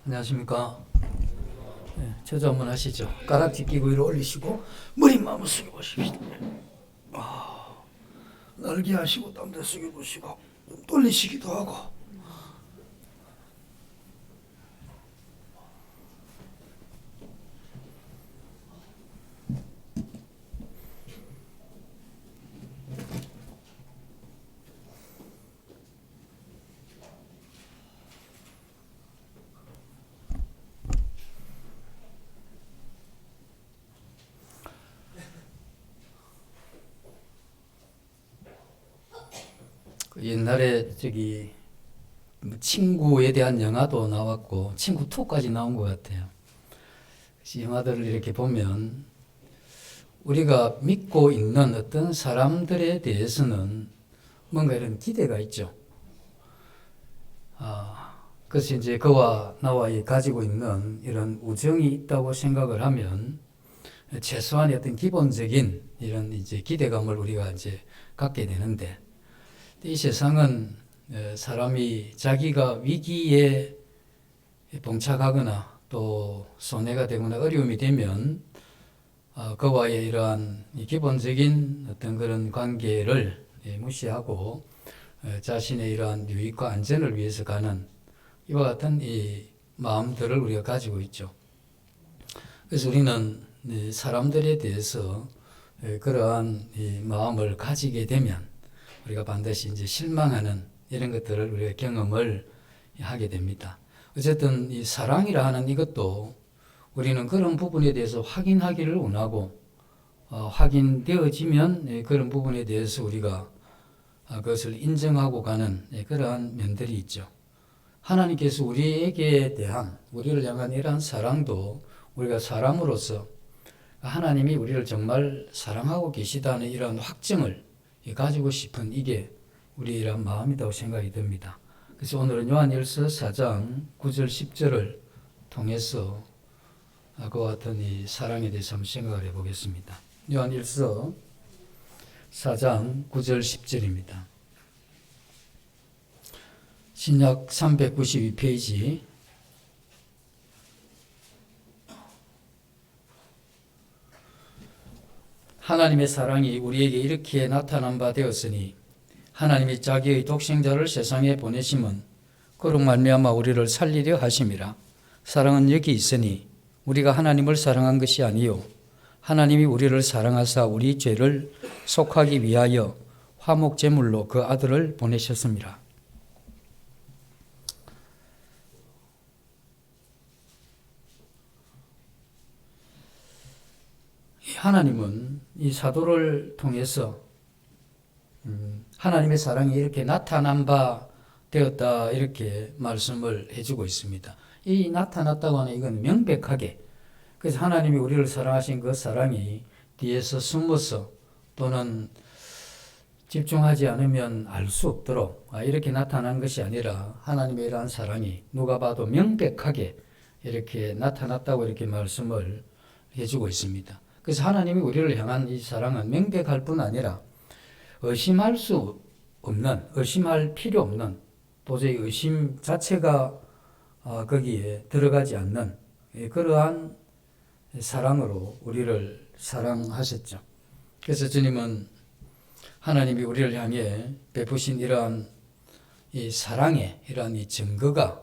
안녕하십니까. 네, 저도 한번 하시죠. 가락지 끼고 위로 올리시고 머리만 한번 숙여 보십시다. 날개 하시고 땀대 숙여 보시고 돌리시기도 하고. 옛날에 저기 친구에 대한 영화도 나왔고 친구 2까지 나온 것 같아요. 영화들을 이렇게 보면 우리가 믿고 있는 어떤 사람들에 대해서는 뭔가 이런 기대가 있죠. 그래서 이제 그와 나와 가지고 있는 이런 우정이 있다고 생각을 하면 최소한의 어떤 기본적인 이런 이제 기대감을 우리가 이제 갖게 되는데, 이 세상은 사람이 자기가 위기에 봉착하거나 또 손해가 되거나 어려움이 되면 그와의 이러한 기본적인 어떤 그런 관계를 무시하고 자신의 이러한 유익과 안전을 위해서 가는 이와 같은 이 마음들을 우리가 가지고 있죠. 그래서 우리는 사람들에 대해서 그러한 이 마음을 가지게 되면 우리가 반드시 이제 실망하는 이런 것들을 우리가 경험을 하게 됩니다. 어쨌든 이 사랑이라 하는 이것도 우리는 그런 부분에 대해서 확인하기를 원하고 확인되어지면 그런 부분에 대해서 우리가 그것을 인정하고 가는 그러한 면들이 있죠. 하나님께서 우리에게 대한 우리를 향한 이러한 사랑도 우리가 사람으로서 하나님이 우리를 정말 사랑하고 계시다는 이러한 확증을 가지고 싶은 이게 우리의 이러한 마음이라고 생각이 듭니다. 그래서 오늘은 요한일서 4장 9절 10절을 통해서 그와 같은 이 사랑에 대해서 한번 생각을 해보겠습니다. 요한일서 4장 9절 10절입니다. 신약 392페이지. 하나님의 사랑이 우리에게 이렇게 나타난 바 되었으니 하나님이 자기의 독생자를 세상에 보내심은 그로 말미암아 우리를 살리려 하심이라. 사랑은 여기 있으니 우리가 하나님을 사랑한 것이 아니요 하나님이 우리를 사랑하사 우리 죄를 속하기 위하여 화목제물로 그 아들을 보내셨습니다. 하나님은 이 사도를 통해서 하나님의 사랑이 이렇게 나타난 바 되었다 이렇게 말씀을 해주고 있습니다. 이 나타났다고 하는 이건 명백하게, 그래서 하나님이 우리를 사랑하신 그 사랑이 뒤에서 숨어서 또는 집중하지 않으면 알 수 없도록 이렇게 나타난 것이 아니라 하나님의 이러한 사랑이 누가 봐도 명백하게 이렇게 나타났다고 이렇게 말씀을 해주고 있습니다. 그래서 하나님이 우리를 향한 이 사랑은 명백할 뿐 아니라 의심할 수 없는, 의심할 필요 없는, 도저히 의심 자체가 거기에 들어가지 않는 그러한 사랑으로 우리를 사랑하셨죠. 그래서 주님은 하나님이 우리를 향해 베푸신 이러한 이 사랑의 이러한 이 증거가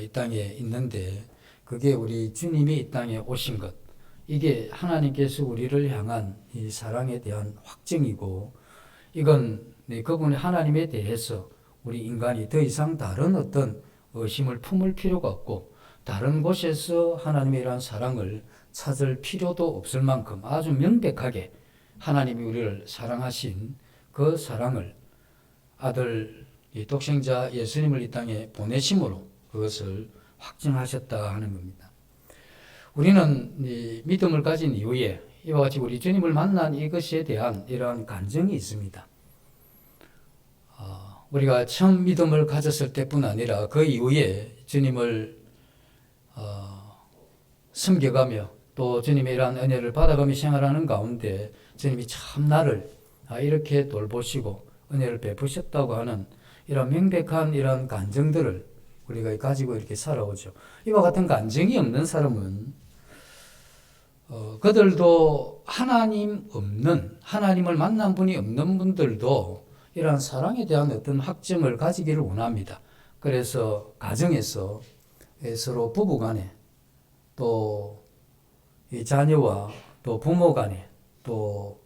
이 땅에 있는데, 그게 우리 주님이 이 땅에 오신 것, 이게 하나님께서 우리를 향한 이 사랑에 대한 확증이고, 이건 그분의 하나님에 대해서 우리 인간이 더 이상 다른 어떤 의심을 품을 필요가 없고 다른 곳에서 하나님의 이러한 사랑을 찾을 필요도 없을 만큼 아주 명백하게 하나님이 우리를 사랑하신 그 사랑을 아들 이 독생자 예수님을 이 땅에 보내심으로 그것을 확증하셨다 하는 겁니다. 우리는 이 믿음을 가진 이후에 이와 같이 우리 주님을 만난 이것에 대한 이러한 간증이 있습니다. 우리가 처음 믿음을 가졌을 때뿐 아니라 그 이후에 주님을 섬겨가며 또 주님의 이러한 은혜를 받아가며 생활하는 가운데 주님이 참 나를 이렇게 돌보시고 은혜를 베푸셨다고 하는 이런 명백한 이런 간증들을 우리가 가지고 이렇게 살아오죠. 이와 같은 간증이 없는 사람은 그들도 하나님을 만난 분이 없는 분들도 이러한 사랑에 대한 어떤 확증을 가지기를 원합니다. 그래서 가정에서 서로 부부 간에 또 이 자녀와 또 부모 간에 또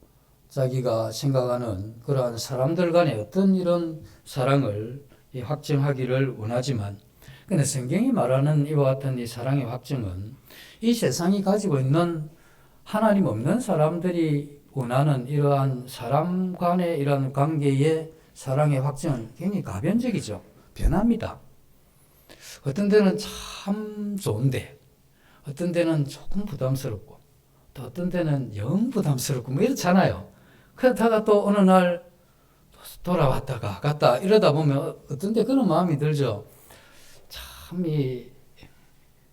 자기가 생각하는 그러한 사람들 간에 어떤 이런 사랑을 확증하기를 원하지만, 근데 성경이 말하는 이와 같은 이 사랑의 확증은 이 세상이 가지고 있는 하나님 없는 사람들이 원하는 이러한 사람 간의 이러한 관계의 사랑의 확증은 굉장히 가변적이죠. 변합니다. 어떤 데는 참 좋은데 어떤 데는 조금 부담스럽고 또 어떤 데는 영 부담스럽고 뭐 이렇잖아요. 그러다가 또 어느 날 돌아왔다가 갔다 이러다 보면 어떤 데 그런 마음이 들죠. 참 이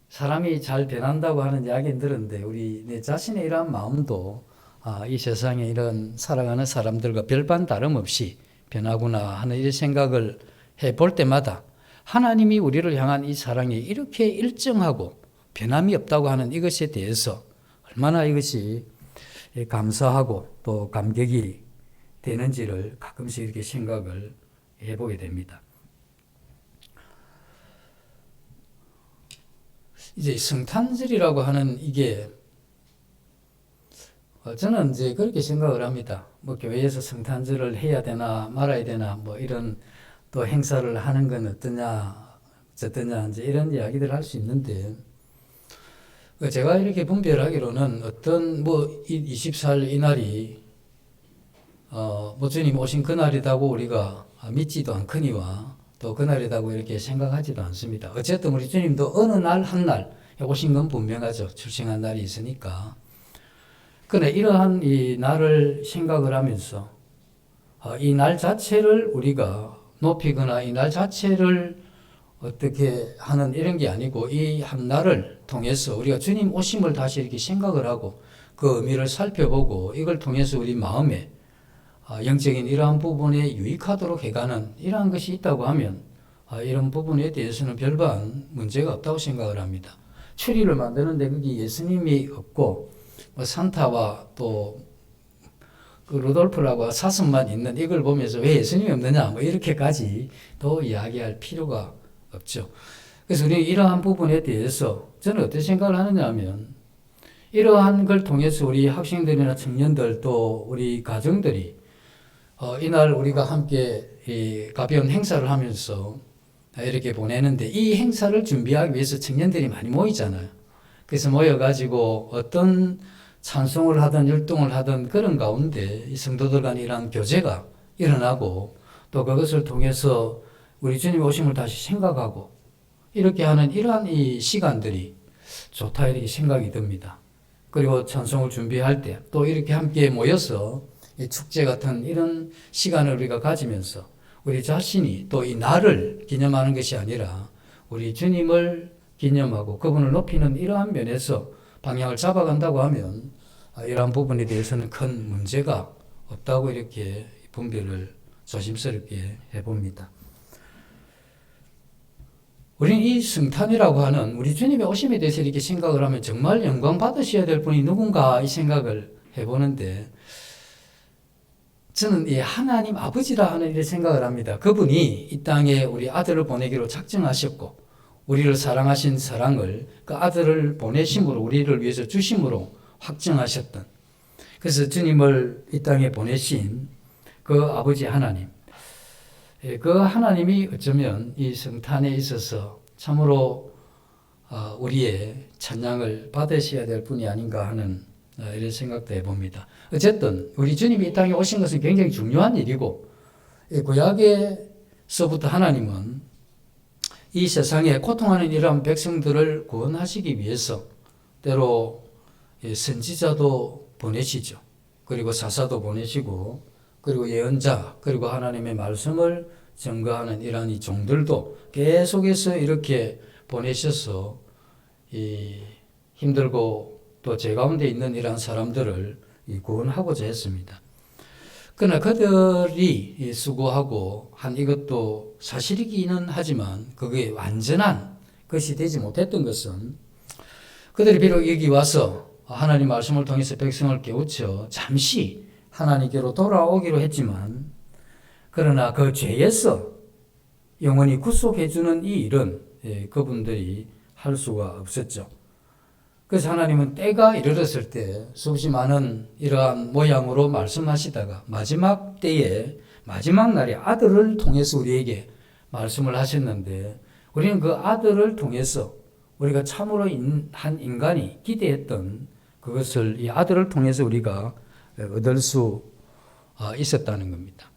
사람이 잘 변한다고 하는 이야기는 들었는데 우리 내 자신의 이러한 마음도 이 세상에 이런 살아가는 사람들과 별반 다름없이 변하구나 하는 이 생각을 해볼 때마다 하나님이 우리를 향한 이 사랑이 이렇게 일정하고 변함이 없다고 하는 이것에 대해서 얼마나 이것이 감사하고 또 감격이 되는지를 가끔씩 이렇게 생각을 해보게 됩니다. 이제 성탄절이라고 하는 이게 저는 이제 그렇게 생각을 합니다. 뭐 교회에서 성탄절을 해야 되나 말아야 되나 뭐 이런 또 행사를 하는 건 어떠냐 어떠냐 이제 이런 이야기들을 할 수 있는데, 제가 이렇게 분별하기로는 어떤 뭐 24일 이날이 뭐 주님 오신 그날이라고 우리가 믿지도 않거니와 또 그날이라고 이렇게 생각하지도 않습니다. 어쨌든 우리 주님도 어느 날 한 날 오신 건 분명하죠. 출생한 날이 있으니까. 그런데 이러한 이 날을 생각을 하면서 이 날 자체를 우리가 높이거나 이 날 자체를 어떻게 하는 이런 게 아니고 이 한 날을 통해서 우리가 주님 오심을 다시 이렇게 생각을 하고 그 의미를 살펴보고 이걸 통해서 우리 마음에 영적인 이러한 부분에 유익하도록 해가는 이러한 것이 있다고 하면 이런 부분에 대해서는 별반 문제가 없다고 생각을 합니다. 추리를 만드는데 거기 예수님이 없고 뭐 산타와 또 그 루돌프라고 사슴만 있는 이걸 보면서 왜 예수님이 없느냐 뭐 이렇게까지 또 이야기할 필요가 없죠. 그래서 우리 이러한 부분에 대해서 저는 어떻게 생각을 하느냐 하면 이러한 걸 통해서 우리 학생들이나 청년들 또 우리 가정들이 이날 우리가 함께 이 가벼운 행사를 하면서 이렇게 보내는데 이 행사를 준비하기 위해서 청년들이 많이 모이잖아요. 그래서 모여가지고 어떤 찬송을 하든 율동을 하든 그런 가운데 이 성도들 간에 이러한 교제가 일어나고 또 그것을 통해서 우리 주님 오심을 다시 생각하고 이렇게 하는 이러한 이 시간들이 좋다 이렇게 생각이 듭니다. 그리고 찬송을 준비할 때 또 이렇게 함께 모여서 이 축제 같은 이런 시간을 우리가 가지면서 우리 자신이 또 이 날을 기념하는 것이 아니라 우리 주님을 기념하고 그분을 높이는 이러한 면에서 방향을 잡아간다고 하면 이러한 부분에 대해서는 큰 문제가 없다고 이렇게 분별을 조심스럽게 해봅니다. 우리는 이 성탄이라고 하는 우리 주님의 오심에 대해서 이렇게 생각을 하면 정말 영광 받으셔야 될 분이 누군가 이 생각을 해보는데, 저는 이 하나님 아버지라 하는 이런 생각을 합니다. 그분이 이 땅에 우리 아들을 보내기로 작정하셨고 우리를 사랑하신 사랑을 그 아들을 보내심으로 우리를 위해서 주심으로 확정하셨던, 그래서 주님을 이 땅에 보내신 그 아버지 하나님, 그 하나님이 어쩌면 이 성탄에 있어서 참으로 우리의 찬양을 받으셔야 될 분이 아닌가 하는 이런 생각도 해봅니다. 어쨌든 우리 주님이 이 땅에 오신 것은 굉장히 중요한 일이고, 구약에서부터 하나님은 이 세상에 고통하는 이러한 백성들을 구원하시기 위해서 때로 선지자도 보내시죠. 그리고 사사도 보내시고 그리고 예언자 그리고 하나님의 말씀을 증거하는 이러한 이 종들도 계속해서 이렇게 보내셔서 이 힘들고 또 제 가운데 있는 이러한 사람들을 구원하고자 했습니다. 그러나 그들이 수고하고 한 이것도 사실이기는 하지만 그게 완전한 것이 되지 못했던 것은 그들이 비록 여기 와서 하나님 말씀을 통해서 백성을 깨우쳐 잠시 하나님께로 돌아오기로 했지만 그러나 그 죄에서 영원히 구속해주는 이 일은 그분들이 할 수가 없었죠. 그래서 하나님은 때가 이르렀을 때 수없이 많은 이러한 모양으로 말씀하시다가 마지막 때에 마지막 날에 아들을 통해서 우리에게 말씀을 하셨는데 우리는 그 아들을 통해서 우리가 참으로 한 인간이 기대했던 그것을 이 아들을 통해서 우리가 얻을 수 있었다는 겁니다.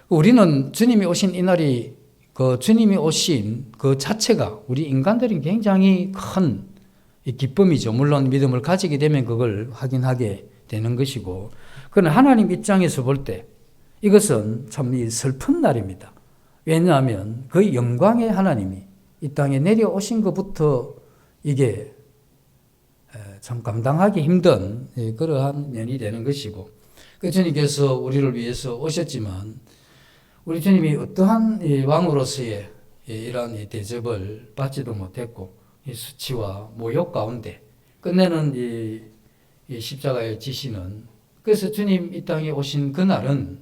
우리는 주님이 오신 이 날이 그 주님이 오신 그 자체가 우리 인간들은 굉장히 큰 기쁨이죠. 물론 믿음을 가지게 되면 그걸 확인하게 되는 것이고, 그러나 하나님 입장에서 볼 때 이것은 참 슬픈 날입니다. 왜냐하면 그 영광의 하나님이 이 땅에 내려오신 것부터 이게 참 감당하기 힘든 그러한 면이 되는 것이고, 그 주님께서 우리를 위해서 오셨지만 우리 주님이 어떠한 왕으로서의 이러한 대접을 받지도 못했고 이 수치와 모욕 가운데 끝내는 이 십자가의 지시는, 그래서 주님 이 땅에 오신 그날은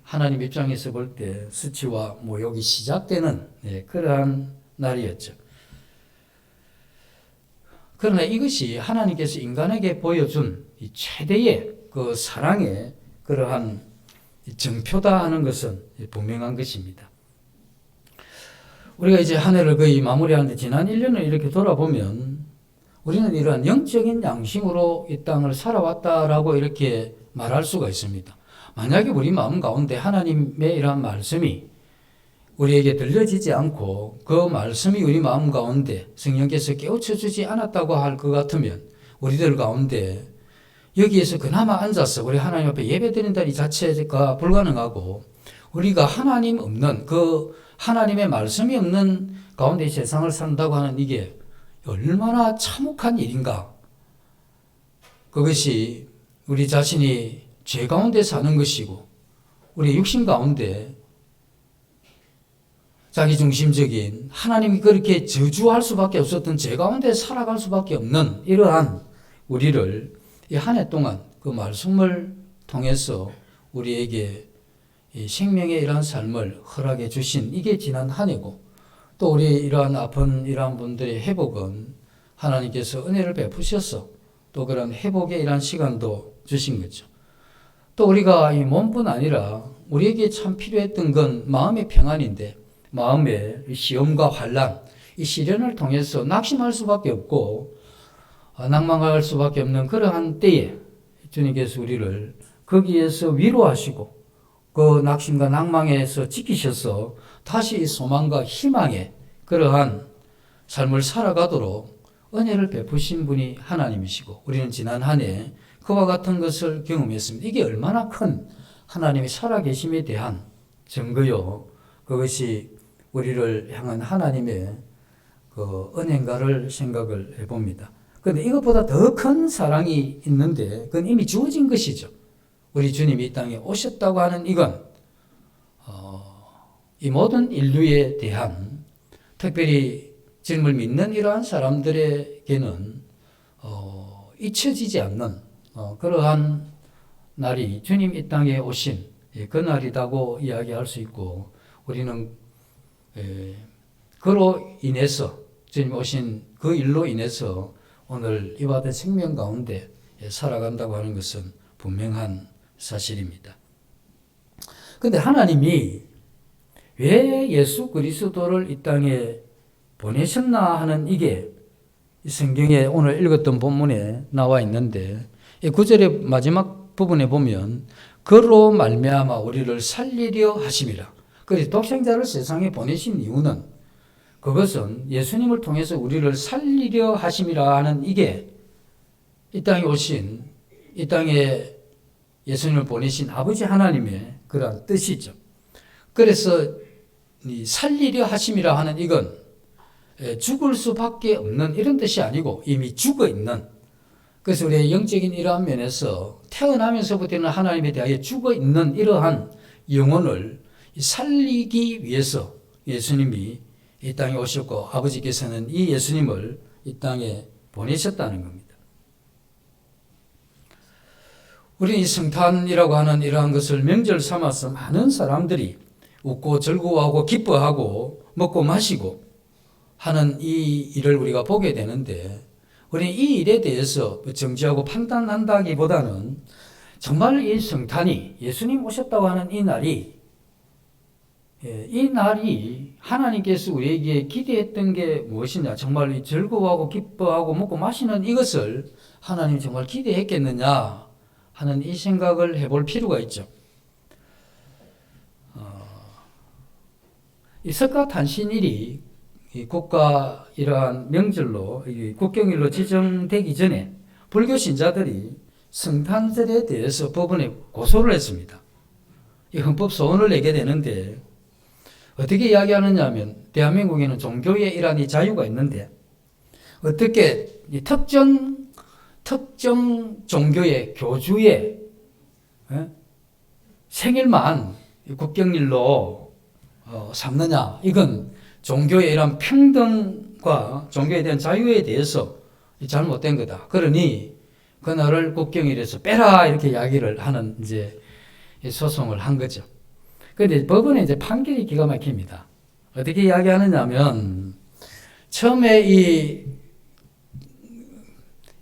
하나님 입장에서 볼 때 수치와 모욕이 시작되는 그러한 날이었죠. 그러나 이것이 하나님께서 인간에게 보여준 이 최대의 그 사랑의 그러한 증표다 하는 것은 분명한 것입니다. 우리가 이제 한 해를 거의 마무리하는데 지난 1년을 이렇게 돌아보면 우리는 이러한 영적인 양심으로 이 땅을 살아왔다라고 이렇게 말할 수가 있습니다. 만약에 우리 마음 가운데 하나님의 이러한 말씀이 우리에게 들려지지 않고 그 말씀이 우리 마음 가운데 성령께서 깨우쳐 주지 않았다고 할 것 같으면 우리들 가운데 여기에서 그나마 앉아서 우리 하나님 앞에 예배드린다는 이 자체가 불가능하고 우리가 하나님 없는 그 하나님의 말씀이 없는 가운데 세상을 산다고 하는 이게 얼마나 참혹한 일인가. 그것이 우리 자신이 죄 가운데 사는 것이고 우리 육신 가운데 자기중심적인 하나님이 그렇게 저주할 수밖에 없었던 죄 가운데 살아갈 수밖에 없는 이러한 우리를 이 한 해 동안 그 말씀을 통해서 우리에게 이 생명의 이러한 삶을 허락해 주신 이게 지난 한 해고, 또 우리 이러한 아픈 이러한 분들의 회복은 하나님께서 은혜를 베푸셔서 또 그런 회복의 이러한 시간도 주신 거죠. 또 우리가 이 몸뿐 아니라 우리에게 참 필요했던 건 마음의 평안인데 마음의 시험과 환난, 이 시련을 통해서 낙심할 수밖에 없고 낭망할 수밖에 없는 그러한 때에 주님께서 우리를 거기에서 위로하시고 그 낙심과 낭망에서 지키셔서 다시 소망과 희망의 그러한 삶을 살아가도록 은혜를 베푸신 분이 하나님이시고 우리는 지난 한 해 그와 같은 것을 경험했습니다. 이게 얼마나 큰 하나님이 살아계심에 대한 증거요. 그것이 우리를 향한 하나님의 그 은혜인가를 생각을 해봅니다. 그런데 이것보다 더 큰 사랑이 있는데 그건 이미 주어진 것이죠. 우리 주님이 이 땅에 오셨다고 하는 이건 이 모든 인류에 대한, 특별히 주님을 믿는 이러한 사람들에게는 잊혀지지 않는 그러한 날이 주님 이 땅에 오신 그 날이라고 이야기할 수 있고, 우리는 그로 인해서 주님 오신 그 일로 인해서 오늘 이와 같은 생명 가운데 살아간다고 하는 것은 분명한 사실입니다. 그런데 하나님이 왜 예수 그리스도를 이 땅에 보내셨나 하는 이게 성경에 오늘 읽었던 본문에 나와 있는데, 이 9절의 마지막 부분에 보면 그로 말미암아 우리를 살리려 하심이라. 그래서 독생자를 세상에 보내신 이유는 그것은 예수님을 통해서 우리를 살리려 하심이라 하는 이게 이 땅에 오신, 이 땅에 예수님을 보내신 아버지 하나님의 그러한 뜻이죠. 그래서 이 살리려 하심이라 하는 이건 죽을 수밖에 없는 이런 뜻이 아니고 이미 죽어 있는, 그래서 우리의 영적인 이러한 면에서 태어나면서부터는 하나님에 대하여 죽어 있는 이러한 영혼을 살리기 위해서 예수님이 이 땅에 오셨고 아버지께서는 이 예수님을 이 땅에 보내셨다는 겁니다. 우리는 이 성탄이라고 하는 이러한 것을 명절 삼아서 많은 사람들이 웃고 즐거워하고 기뻐하고 먹고 마시고 하는 이 일을 우리가 보게 되는데, 우리는 이 일에 대해서 정지하고 판단한다기보다는 정말 이 성탄이, 예수님 오셨다고 하는 이 날이 하나님께서 우리에게 기대했던 게 무엇이냐, 정말 즐거워하고 기뻐하고 먹고 마시는 이것을 하나님이 정말 기대했겠느냐 하는 이 생각을 해볼 필요가 있죠. 이 석가탄신일이 이 국가 이러한 명절로, 국경일로 지정되기 전에 불교 신자들이 성탄절에 대해서 법원에 고소를 했습니다. 이 헌법 소원을 내게 되는데 어떻게 이야기하느냐 하면, 대한민국에는 종교의 이러한 이 자유가 있는데 어떻게 이 특정 종교의 교주의 생일만 국경일로 삼느냐, 이건 종교의 이런 평등과 종교에 대한 자유에 대해서 잘못된 거다. 그러니 그날을 국경일에서 빼라, 이렇게 이야기를 하는 이제 소송을 한 거죠. 그런데 법원의 이제 판결이 기가 막힙니다. 어떻게 이야기하느냐면, 처음에 이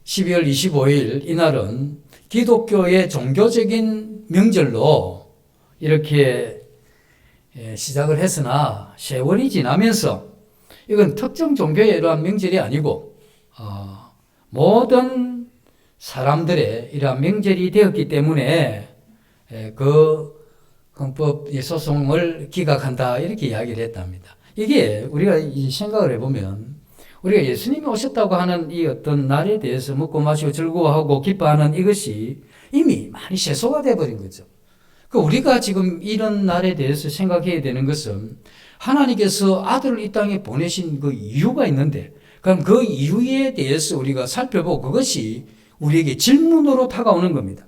12월 25일 이날은 기독교의 종교적인 명절로 이렇게 시작을 했으나 세월이 지나면서 이건 특정 종교의 이러한 명절이 아니고 모든 사람들의 이러한 명절이 되었기 때문에 그 헌법 소송을 기각한다, 이렇게 이야기를 했답니다. 이게 우리가 이 생각을 해보면, 우리가 예수님이 오셨다고 하는 이 어떤 날에 대해서 먹고 마시고 즐거워하고 기뻐하는 이것이 이미 많이 세소가 되어버린 거죠. 우리가 지금 이런 날에 대해서 생각해야 되는 것은, 하나님께서 아들을 이 땅에 보내신 그 이유가 있는데, 그럼 그 이유에 대해서 우리가 살펴보고 그것이 우리에게 질문으로 다가오는 겁니다.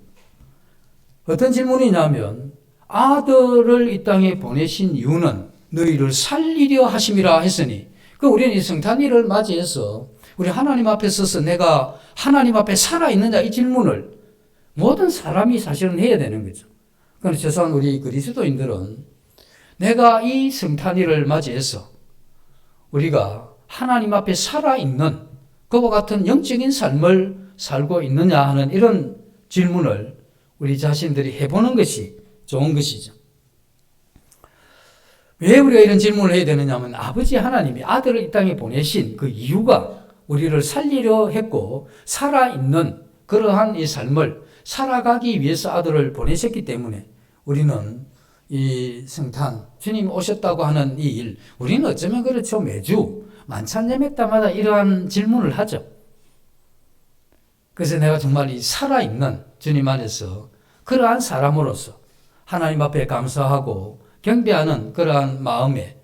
어떤 질문이냐면, 아들을 이 땅에 보내신 이유는 너희를 살리려 하심이라 했으니, 우리는 이 성탄일을 맞이해서 우리 하나님 앞에 서서 내가 하나님 앞에 살아있느냐, 이 질문을 모든 사람이 사실은 해야 되는 거죠. 그런데 최소한 우리 그리스도인들은 내가 이 성탄일을 맞이해서 우리가 하나님 앞에 살아있는 그와 같은 영적인 삶을 살고 있느냐 하는 이런 질문을 우리 자신들이 해보는 것이 좋은 것이죠. 왜 우리가 이런 질문을 해야 되느냐 하면, 아버지 하나님이 아들을 이 땅에 보내신 그 이유가 우리를 살리려 했고, 살아있는 그러한 이 삶을 살아가기 위해서 아들을 보내셨기 때문에 우리는 이 성탄, 주님 오셨다고 하는 이 일, 우리는 어쩌면 그렇죠. 매주 만찬 예배 때마다 이러한 질문을 하죠. 그래서 내가 정말 이 살아있는 주님 안에서 그러한 사람으로서 하나님 앞에 감사하고 경배하는 그러한 마음에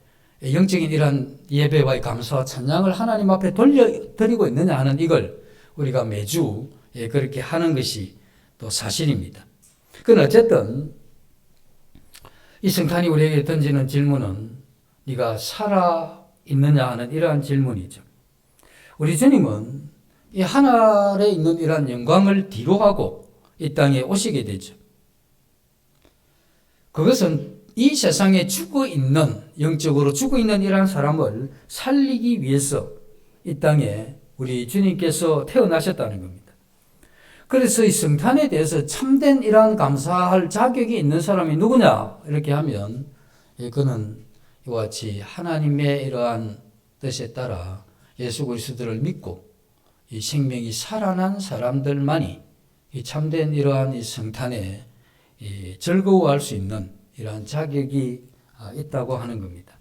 영적인 이러한 예배와의 감사와 찬양을 하나님 앞에 돌려드리고 있느냐 하는 이걸 우리가 매주 그렇게 하는 것이 또 사실입니다. 그건 어쨌든 이 성탄이 우리에게 던지는 질문은 네가 살아있느냐 하는 이러한 질문이죠. 우리 주님은 이 하늘에 있는 이러한 영광을 뒤로하고 이 땅에 오시게 되죠. 그것은 이 세상에 죽어있는, 영적으로 죽어있는 이러한 사람을 살리기 위해서 이 땅에 우리 주님께서 태어나셨다는 겁니다. 그래서 이 성탄에 대해서 참된 이러한 감사할 자격이 있는 사람이 누구냐? 이렇게 하면 그는 이와 같이 하나님의 이러한 뜻에 따라 예수 그리스도를 믿고 이 생명이 살아난 사람들만이 이 참된 이러한 이 성탄에 즐거워할 수 있는 이러한 자격이 있다고 하는 겁니다.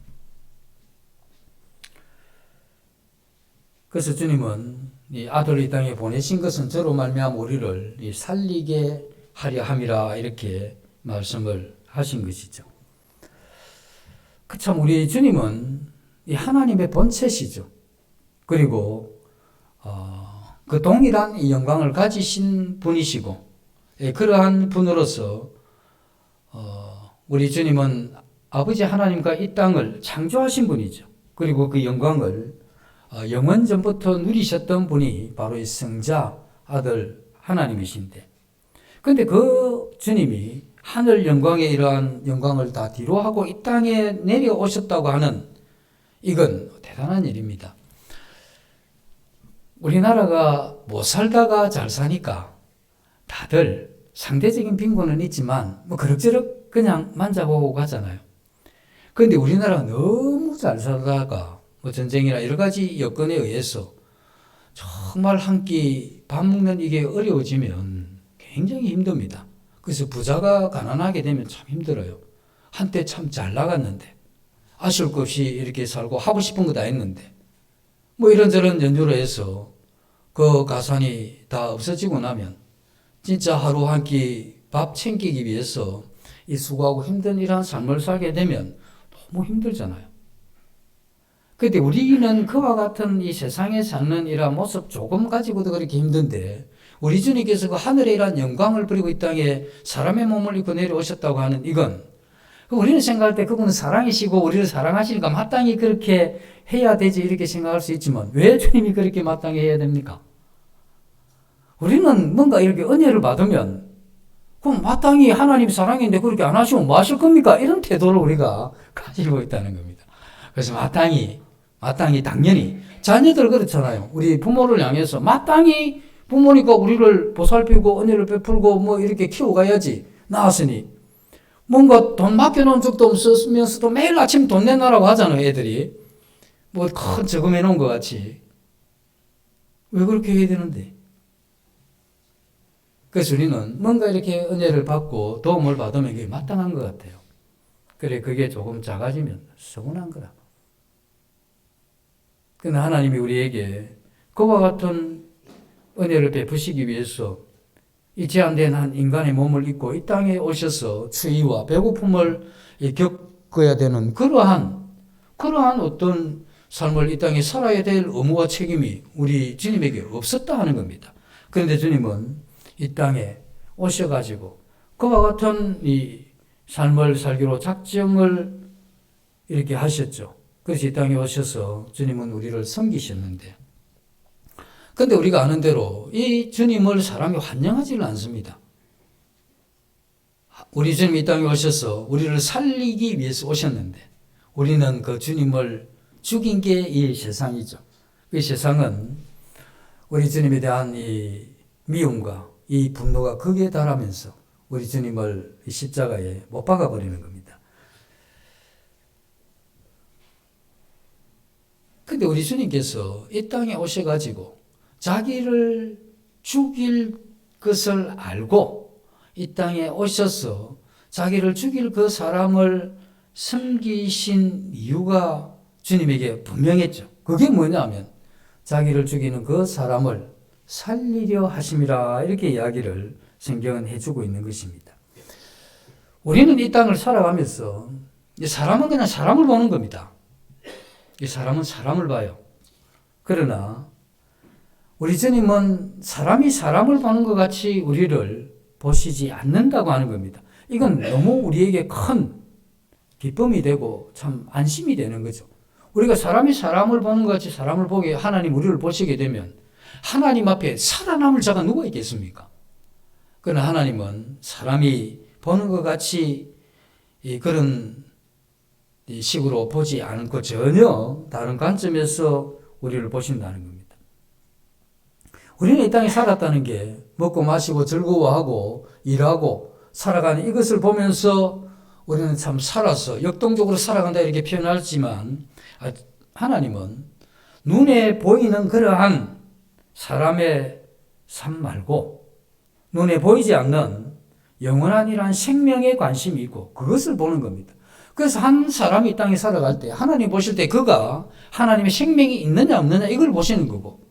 그래서 주님은 이 아들을 이 땅에 보내신 것은 저로 말미암아 우리를 살리게 하려 함이라, 이렇게 말씀을 하신 것이죠. 참 우리 주님은 이 하나님의 본체시죠. 그리고 그 동일한 이 영광을 가지신 분이시고, 그러한 분으로서 우리 주님은 아버지 하나님과 이 땅을 창조하신 분이죠. 그리고 그 영광을 영원 전부터 누리셨던 분이 바로 이 성자 아들 하나님이신데, 근데 그 주님이 하늘 영광의 이러한 영광을 다 뒤로 하고 이 땅에 내려오셨다고 하는, 이건 대단한 일입니다. 우리나라가 못 살다가 잘 사니까 다들 상대적인 빈곤은 있지만 뭐 그럭저럭 그냥 만져보고 가잖아요. 그런데 우리나라가 너무 잘 살다가 뭐 전쟁이나 여러 가지 여건에 의해서 정말 한 끼 밥 먹는 이게 어려워지면 굉장히 힘듭니다. 그래서 부자가 가난하게 되면 참 힘들어요. 한때 참 잘 나갔는데 아쉬울 것 없이 이렇게 살고 하고 싶은 거 다 했는데 뭐 이런저런 연유로 해서 그 가산이 다 없어지고 나면 진짜 하루 한 끼 밥 챙기기 위해서 이 수고하고 힘든 이러한 삶을 살게 되면 너무 힘들잖아요. 그런데 우리는 그와 같은 이 세상에 사는 이러한 모습 조금 가지고도 그렇게 힘든데, 우리 주님께서 그 하늘의 이러한 영광을 버리고 이 땅에 사람의 몸을 입고 내려오셨다고 하는 이건, 우리는 생각할 때 그분은 사랑이시고 우리를 사랑하시니까 마땅히 그렇게 해야 되지 이렇게 생각할 수 있지만, 왜 주님이 그렇게 마땅히 해야 됩니까? 우리는 뭔가 이렇게 은혜를 받으면 그럼 마땅히 하나님 사랑인데 그렇게 안 하시면 뭐 하실 겁니까? 이런 태도를 우리가 가지고 있다는 겁니다. 그래서 마땅히 당연히 자녀들 그렇잖아요. 우리 부모를 향해서 마땅히 부모니까 우리를 보살피고 은혜를 베풀고 뭐 이렇게 키워가야지, 낳았으니. 뭔가 돈 맡겨놓은 적도 없으면서도 매일 아침 돈 내놔라고 하잖아요, 애들이. 뭐 큰 저금해 놓은 것 같이. 왜 그렇게 해야 되는데? 그래서 우리는 뭔가 이렇게 은혜를 받고 도움을 받으면 이게 마땅한 것 같아요. 그래, 그게 조금 작아지면 서운한 거라. 그러나 하나님이 우리에게 그와 같은 은혜를 베푸시기 위해서 이 제한된 한 인간의 몸을 입고 이 땅에 오셔서 추위와 배고픔을 겪어야 되는 그러한 어떤 삶을 이 땅에 살아야 될 의무와 책임이 우리 주님에게 없었다 하는 겁니다. 그런데 주님은 이 땅에 오셔가지고 그와 같은 이 삶을 살기로 작정을 이렇게 하셨죠. 그래서 이 땅에 오셔서 주님은 우리를 섬기셨는데, 근데 우리가 아는 대로 이 주님을 사람이 환영하지는 않습니다. 우리 주님이 이 땅에 오셔서 우리를 살리기 위해서 오셨는데, 우리는 그 주님을 죽인 게 이 세상이죠. 이 세상은 우리 주님에 대한 이 미움과 이 분노가 극에 달하면서 우리 주님을 십자가에 못 박아버리는 겁니다. 근데 우리 주님께서 이 땅에 오셔가지고 자기를 죽일 것을 알고 이 땅에 오셔서 자기를 죽일 그 사람을 섬기신 이유가 주님에게 분명했죠. 그게 뭐냐면 자기를 죽이는 그 사람을 살리려 하심이라, 이렇게 이야기를 성경은 해주고 있는 것입니다. 우리는 이 땅을 살아가면서 이 사람은 그냥 사람을 보는 겁니다. 이 사람은 사람을 봐요. 그러나 우리 주님은 사람이 사람을 보는 것 같이 우리를 보시지 않는다고 하는 겁니다. 이건 너무 우리에게 큰 기쁨이 되고 참 안심이 되는 거죠. 우리가 사람이 사람을 보는 것 같이 사람을 보게, 하나님 우리를 보시게 되면 하나님 앞에 살아남을 자가 누가 있겠습니까? 그러나 하나님은 사람이 보는 것 같이 그런 식으로 보지 않고 전혀 다른 관점에서 우리를 보신다는 겁니다. 우리는 이 땅에 살았다는 게 먹고 마시고 즐거워하고 일하고 살아가는 이것을 보면서 우리는 참 살아서 역동적으로 살아간다 이렇게 표현하지만, 하나님은 눈에 보이는 그러한 사람의 삶 말고 눈에 보이지 않는 영원한 이러한 생명에 관심이 있고 그것을 보는 겁니다. 그래서 한 사람이 이 땅에 살아갈 때 하나님 보실 때 그가 하나님의 생명이 있느냐 없느냐 이걸 보시는 거고,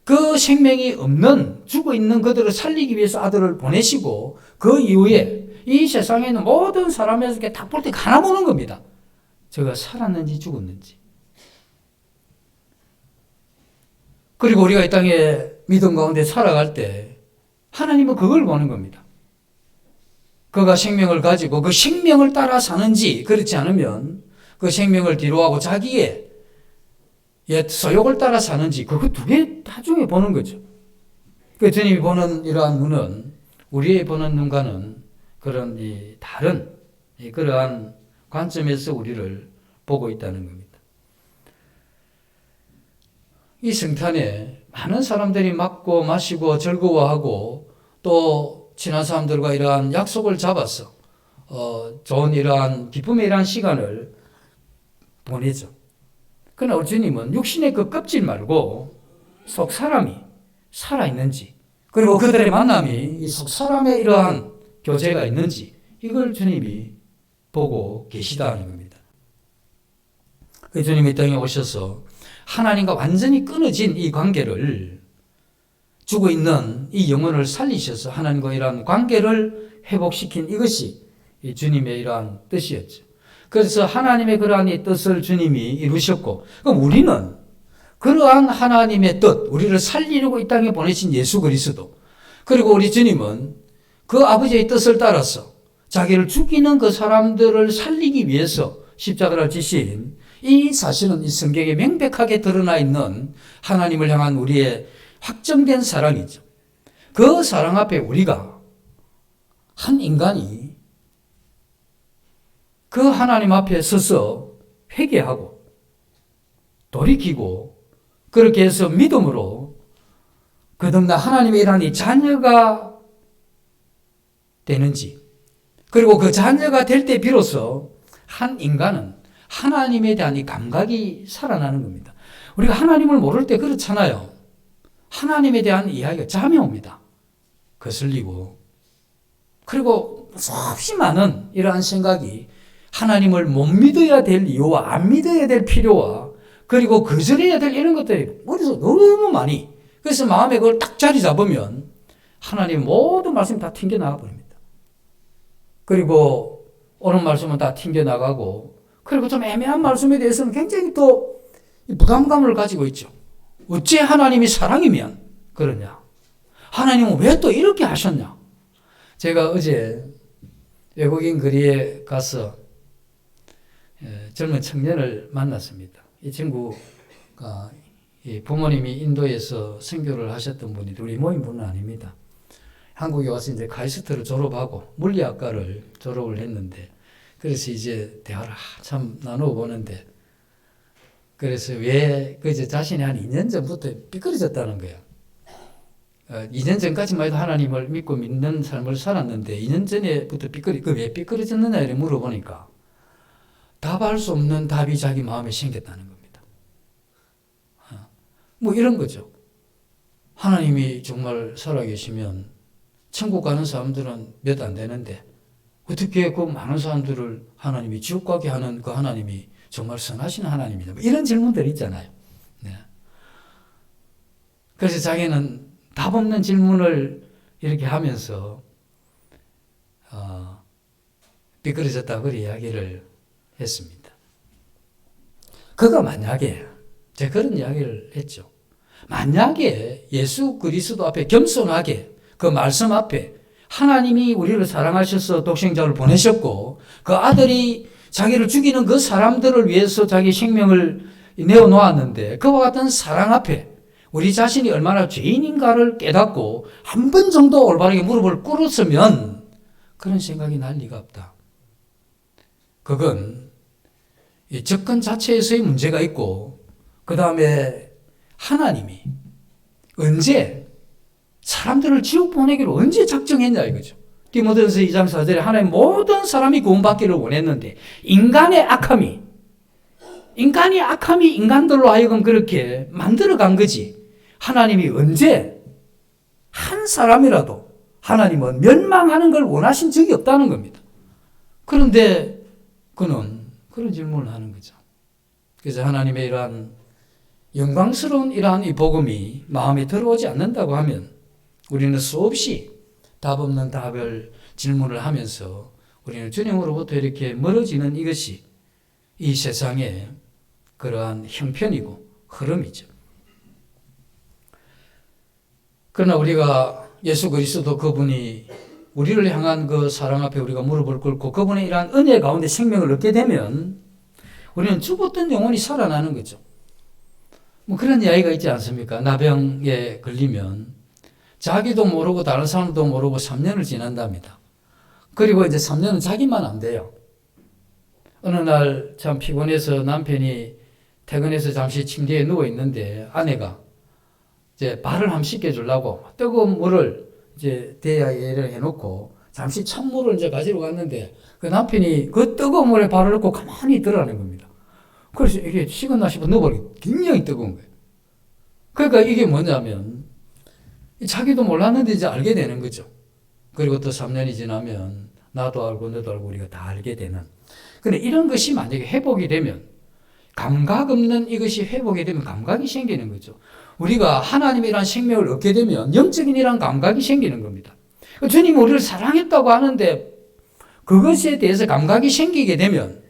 그 생명이 없는 죽어 있는 그들을 살리기 위해서 아들을 보내시고 그 이후에 이 세상에 있는 모든 사람에서 다 볼 때 하나 보는 겁니다. 저가 살았는지 죽었는지. 그리고 우리가 이 땅에 믿음 가운데 살아갈 때 하나님은 그걸 보는 겁니다. 그가 생명을 가지고 그 생명을 따라 사는지 그렇지 않으면 그 생명을 뒤로하고 자기의 옛 소욕을 따라 사는지 그거 두 개 다 중에 보는 거죠. 그 주님이 보는 이러한 눈은 우리의 보는 눈과는 그런 다른 그러한 관점에서 우리를 보고 있다는 겁니다. 이 성탄에 많은 사람들이 먹고 마시고 즐거워하고 또 친한 사람들과 이러한 약속을 잡아서 좋은 이러한 기쁨의 이러한 시간을 보내죠. 그러나 우리 주님은 육신의 그 껍질 말고 속 사람이 살아있는지 그리고 그들의 만남이 이 속 사람의 이러한 교제가 있는지 이걸 주님이 보고 계시다는 겁니다. 그 주님이 이 땅에 오셔서 하나님과 완전히 끊어진 이 관계를 죽어 있는 이 영혼을 살리셔서 하나님과 이러한 관계를 회복시킨 이것이 이 주님의 이러한 뜻이었죠. 그래서 하나님의 그러한 이 뜻을 주님이 이루셨고 그럼 우리는 그러한 하나님의 뜻, 우리를 살리려고 이 땅에 보내신 예수 그리스도 그리고 우리 주님은 그 아버지의 뜻을 따라서 자기를 죽이는 그 사람들을 살리기 위해서 십자가를 지신 이 사실은 이 성경에 명백하게 드러나 있는 하나님을 향한 우리의 확정된 사랑이죠. 그 사랑 앞에 우리가 한 인간이 그 하나님 앞에 서서 회개하고 돌이키고 그렇게 해서 믿음으로 거듭나 하나님의 일하는 이 자녀가 되는지 그리고 그 자녀가 될 때 비로소 한 인간은 하나님에 대한 이 감각이 살아나는 겁니다. 우리가 하나님을 모를 때 그렇잖아요. 하나님에 대한 이야기가 잠이 옵니다. 거슬리고 그리고 수없이 많은 이러한 생각이 하나님을 못 믿어야 될 이유와 안 믿어야 될 필요와 그리고 거절해야 될 이런 것들이 머릿속에 너무 많이 그래서 마음에 그걸 딱 자리 잡으면 하나님 모든 말씀이 다 튕겨나가 버립니다. 그리고 오는 말씀은 다 튕겨나가고 그리고 좀 애매한 말씀에 대해서는 굉장히 또 부담감을 가지고 있죠. 어째 하나님이 사랑이면 그러냐? 하나님은 왜 또 이렇게 하셨냐? 제가 어제 외국인 거리에 가서 젊은 청년을 만났습니다. 이 친구가 부모님이 인도에서 선교를 하셨던 분이 우리 모임 분은 아닙니다. 한국에 와서 이제 카이스트를 졸업하고 물리학과를 졸업을 했는데 그래서 이제 대화를 참 나누어 보는데 그래서 왜 그저 자신이 한 2년 전부터 삐끄러졌다는 거야. 2년 전까지만 해도 하나님을 믿고 믿는 삶을 살았는데 2년 전에부터 왜 삐끄러졌느냐 이렇게 물어보니까 답할 수 없는 답이 자기 마음에 생겼다는 겁니다. 뭐 이런 거죠. 하나님이 정말 살아계시면 천국 가는 사람들은 몇 안 되는데 어떻게 그 많은 사람들을 하나님이 지옥 가게 하는 그 하나님이 정말 선하신 하나님이냐. 뭐 이런 질문들이 있잖아요. 네. 그래서 자기는 답 없는 질문을 이렇게 하면서 삐그러졌다고 그렇게 이야기를 했습니다. 그가 만약에 제가 그런 이야기를 했죠. 만약에 예수 그리스도 앞에 겸손하게 그 말씀 앞에 하나님이 우리를 사랑하셔서 독생자를 보내셨고 그 아들이 자기를 죽이는 그 사람들을 위해서 자기 생명을 내어놓았는데 그와 같은 사랑 앞에 우리 자신이 얼마나 죄인인가를 깨닫고 한 번 정도 올바르게 무릎을 꿇었으면 그런 생각이 날 리가 없다. 그건 이 접근 자체에서의 문제가 있고 그 다음에 하나님이 언제 사람들을 지옥 보내기로 언제 작정했냐 이거죠. 디모데전서 2장 4절에 하나님 모든 사람이 구원받기를 원했는데 인간이 악함이 인간들로 하여금 그렇게 만들어간 거지. 하나님이 언제 한 사람이라도 하나님은 멸망하는 걸 원하신 적이 없다는 겁니다. 그런데 그는 그런 질문을 하는 거죠. 그래서 하나님의 이러한 영광스러운 이러한 이 복음이 마음에 들어오지 않는다고 하면 우리는 수없이 답 없는 질문을 하면서 우리는 주님으로부터 이렇게 멀어지는 이것이 이 세상의 그러한 형편이고 흐름이죠. 그러나 우리가 예수 그리스도 그분이 우리를 향한 그 사랑 앞에 우리가 무릎을 꿇고 그분의 이러한 은혜 가운데 생명을 얻게 되면 우리는 죽었던 영혼이 살아나는 거죠. 뭐 그런 이야기가 있지 않습니까? 나병에 걸리면 자기도 모르고 다른 사람도 모르고 3년을 지난답니다. 그리고 이제 3년은 자기만 안 돼요. 어느 날 참 피곤해서 남편이 퇴근해서 잠시 침대에 누워 있는데 아내가 이제 발을 한번 씻겨주려고 뜨거운 물을 이제 대야에 해놓고 잠시 찬물을 이제 가지러 갔는데 그 남편이 그 뜨거운 물에 발을 넣고 가만히 있더라는 겁니다. 그래서 이게 식었나 싶어 넣어버리고 굉장히 뜨거운 거예요. 그러니까 이게 뭐냐면 자기도 몰랐는데 이제 알게 되는 거죠. 그리고 또 3년이 지나면 나도 알고 너도 알고 우리가 다 알게 되는. 근데 이런 것이 만약에 회복이 되면 감각 없는 이것이 회복이 되면 감각이 생기는 거죠. 우리가 하나님이란 생명을 얻게 되면 영적인 이란 감각이 생기는 겁니다. 주님이 우리를 사랑했다고 하는데 그것에 대해서 감각이 생기게 되면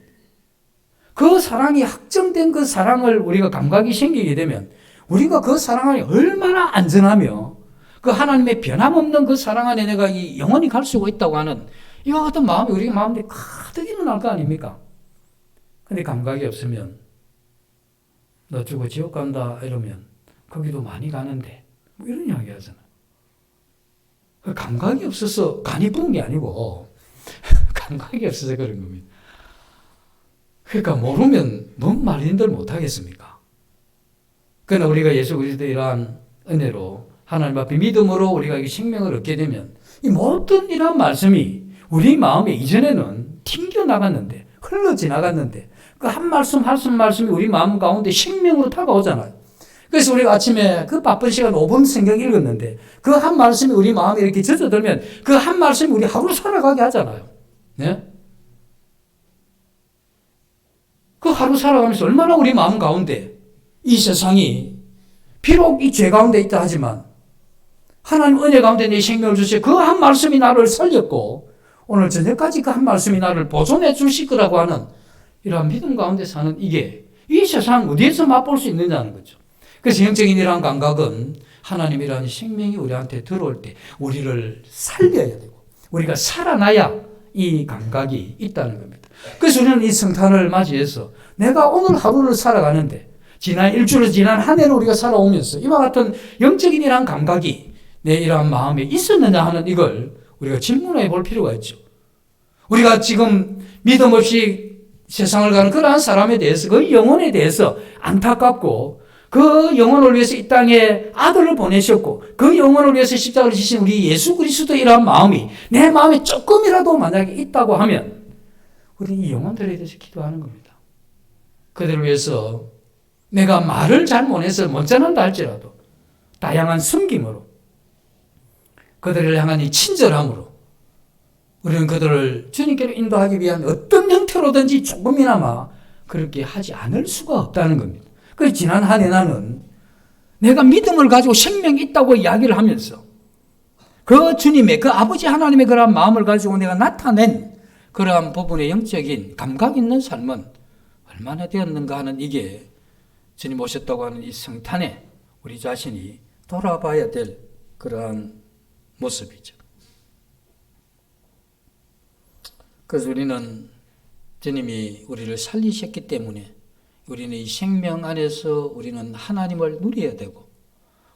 그 사랑이 확정된 그 사랑을 우리가 감각이 생기게 되면 우리가 그 사랑 안에 얼마나 안전하며 그 하나님의 변함없는 그 사랑 안에 내가 이 영원히 갈 수가 있다고 하는 이와 같은 마음이 우리 마음에 가득 일어날 거 아닙니까? 근데 감각이 없으면 너 죽어 지옥 간다 이러면 거기도 많이 가는데 뭐 이런 이야기 하잖아요. 감각이 없어서 간이 부은 게 아니고 감각이 없어서 그런 겁니다. 그러니까 모르면 뭔 말인들 못하겠습니까? 그러나 우리가 예수 그리스도의 이러한 은혜로 하나님 앞에 믿음으로 우리가 이 생명을 얻게 되면 이 모든 이러한 말씀이 우리 마음에 이전에는 튕겨나갔는데 흘러 지나갔는데 그 한 말씀 말씀이 우리 마음 가운데 생명으로 다가오잖아요. 그래서 우리가 아침에 그 바쁜 시간 5분 성경 읽었는데 그 한 말씀이 우리 마음에 이렇게 젖어들면 그 한 말씀이 우리 하루 살아가게 하잖아요. 네? 그 하루 살아가면서 얼마나 우리 마음 가운데 이 세상이 비록 이 죄 가운데 있다 하지만 하나님 은혜 가운데 내 생명을 주시고 그 한 말씀이 나를 살렸고 오늘 저녁까지 그 한 말씀이 나를 보존해 주실 거라고 하는 이러한 믿음 가운데 사는 이게 이 세상 어디에서 맛볼 수 있느냐는 거죠. 그래서 영적인 이러한 감각은 하나님이라는 생명이 우리한테 들어올 때 우리를 살려야 되고 우리가 살아나야 이 감각이 있다는 겁니다. 그래서 우리는 이 성탄을 맞이해서 내가 오늘 하루를 살아가는데 지난 일주일 지난 한 해를 우리가 살아오면서 이와 같은 영적인 이러한 감각이 내 이러한 마음에 있었느냐 하는 이걸 우리가 질문해 볼 필요가 있죠. 우리가 지금 믿음 없이 세상을 가는 그러한 사람에 대해서 그 영혼에 대해서 안타깝고 그 영혼을 위해서 이 땅에 아들을 보내셨고 그 영혼을 위해서 십자가를 지신 우리 예수 그리스도의 이러한 마음이 내 마음에 조금이라도 만약에 있다고 하면 우리는 이 영혼들에 대해서 기도하는 겁니다. 그들을 위해서 내가 말을 잘 못해서 못 전한다 할지라도 다양한 섬김으로 그들을 향한 이 친절함으로 우리는 그들을 주님께로 인도하기 위한 어떤 형태로든지 조금이나마 그렇게 하지 않을 수가 없다는 겁니다. 그래서 지난 한 해 나는 내가 믿음을 가지고 생명이 있다고 이야기를 하면서 그 주님의 그 아버지 하나님의 그러한 마음을 가지고 내가 나타낸 그러한 부분의 영적인 감각 있는 삶은 얼마나 되었는가 하는 이게 주님 오셨다고 하는 이 성탄에 우리 자신이 돌아봐야 될 그러한 모습이죠. 그래서 우리는 주님이 우리를 살리셨기 때문에 우리는 이 생명 안에서 우리는 하나님을 누려야 되고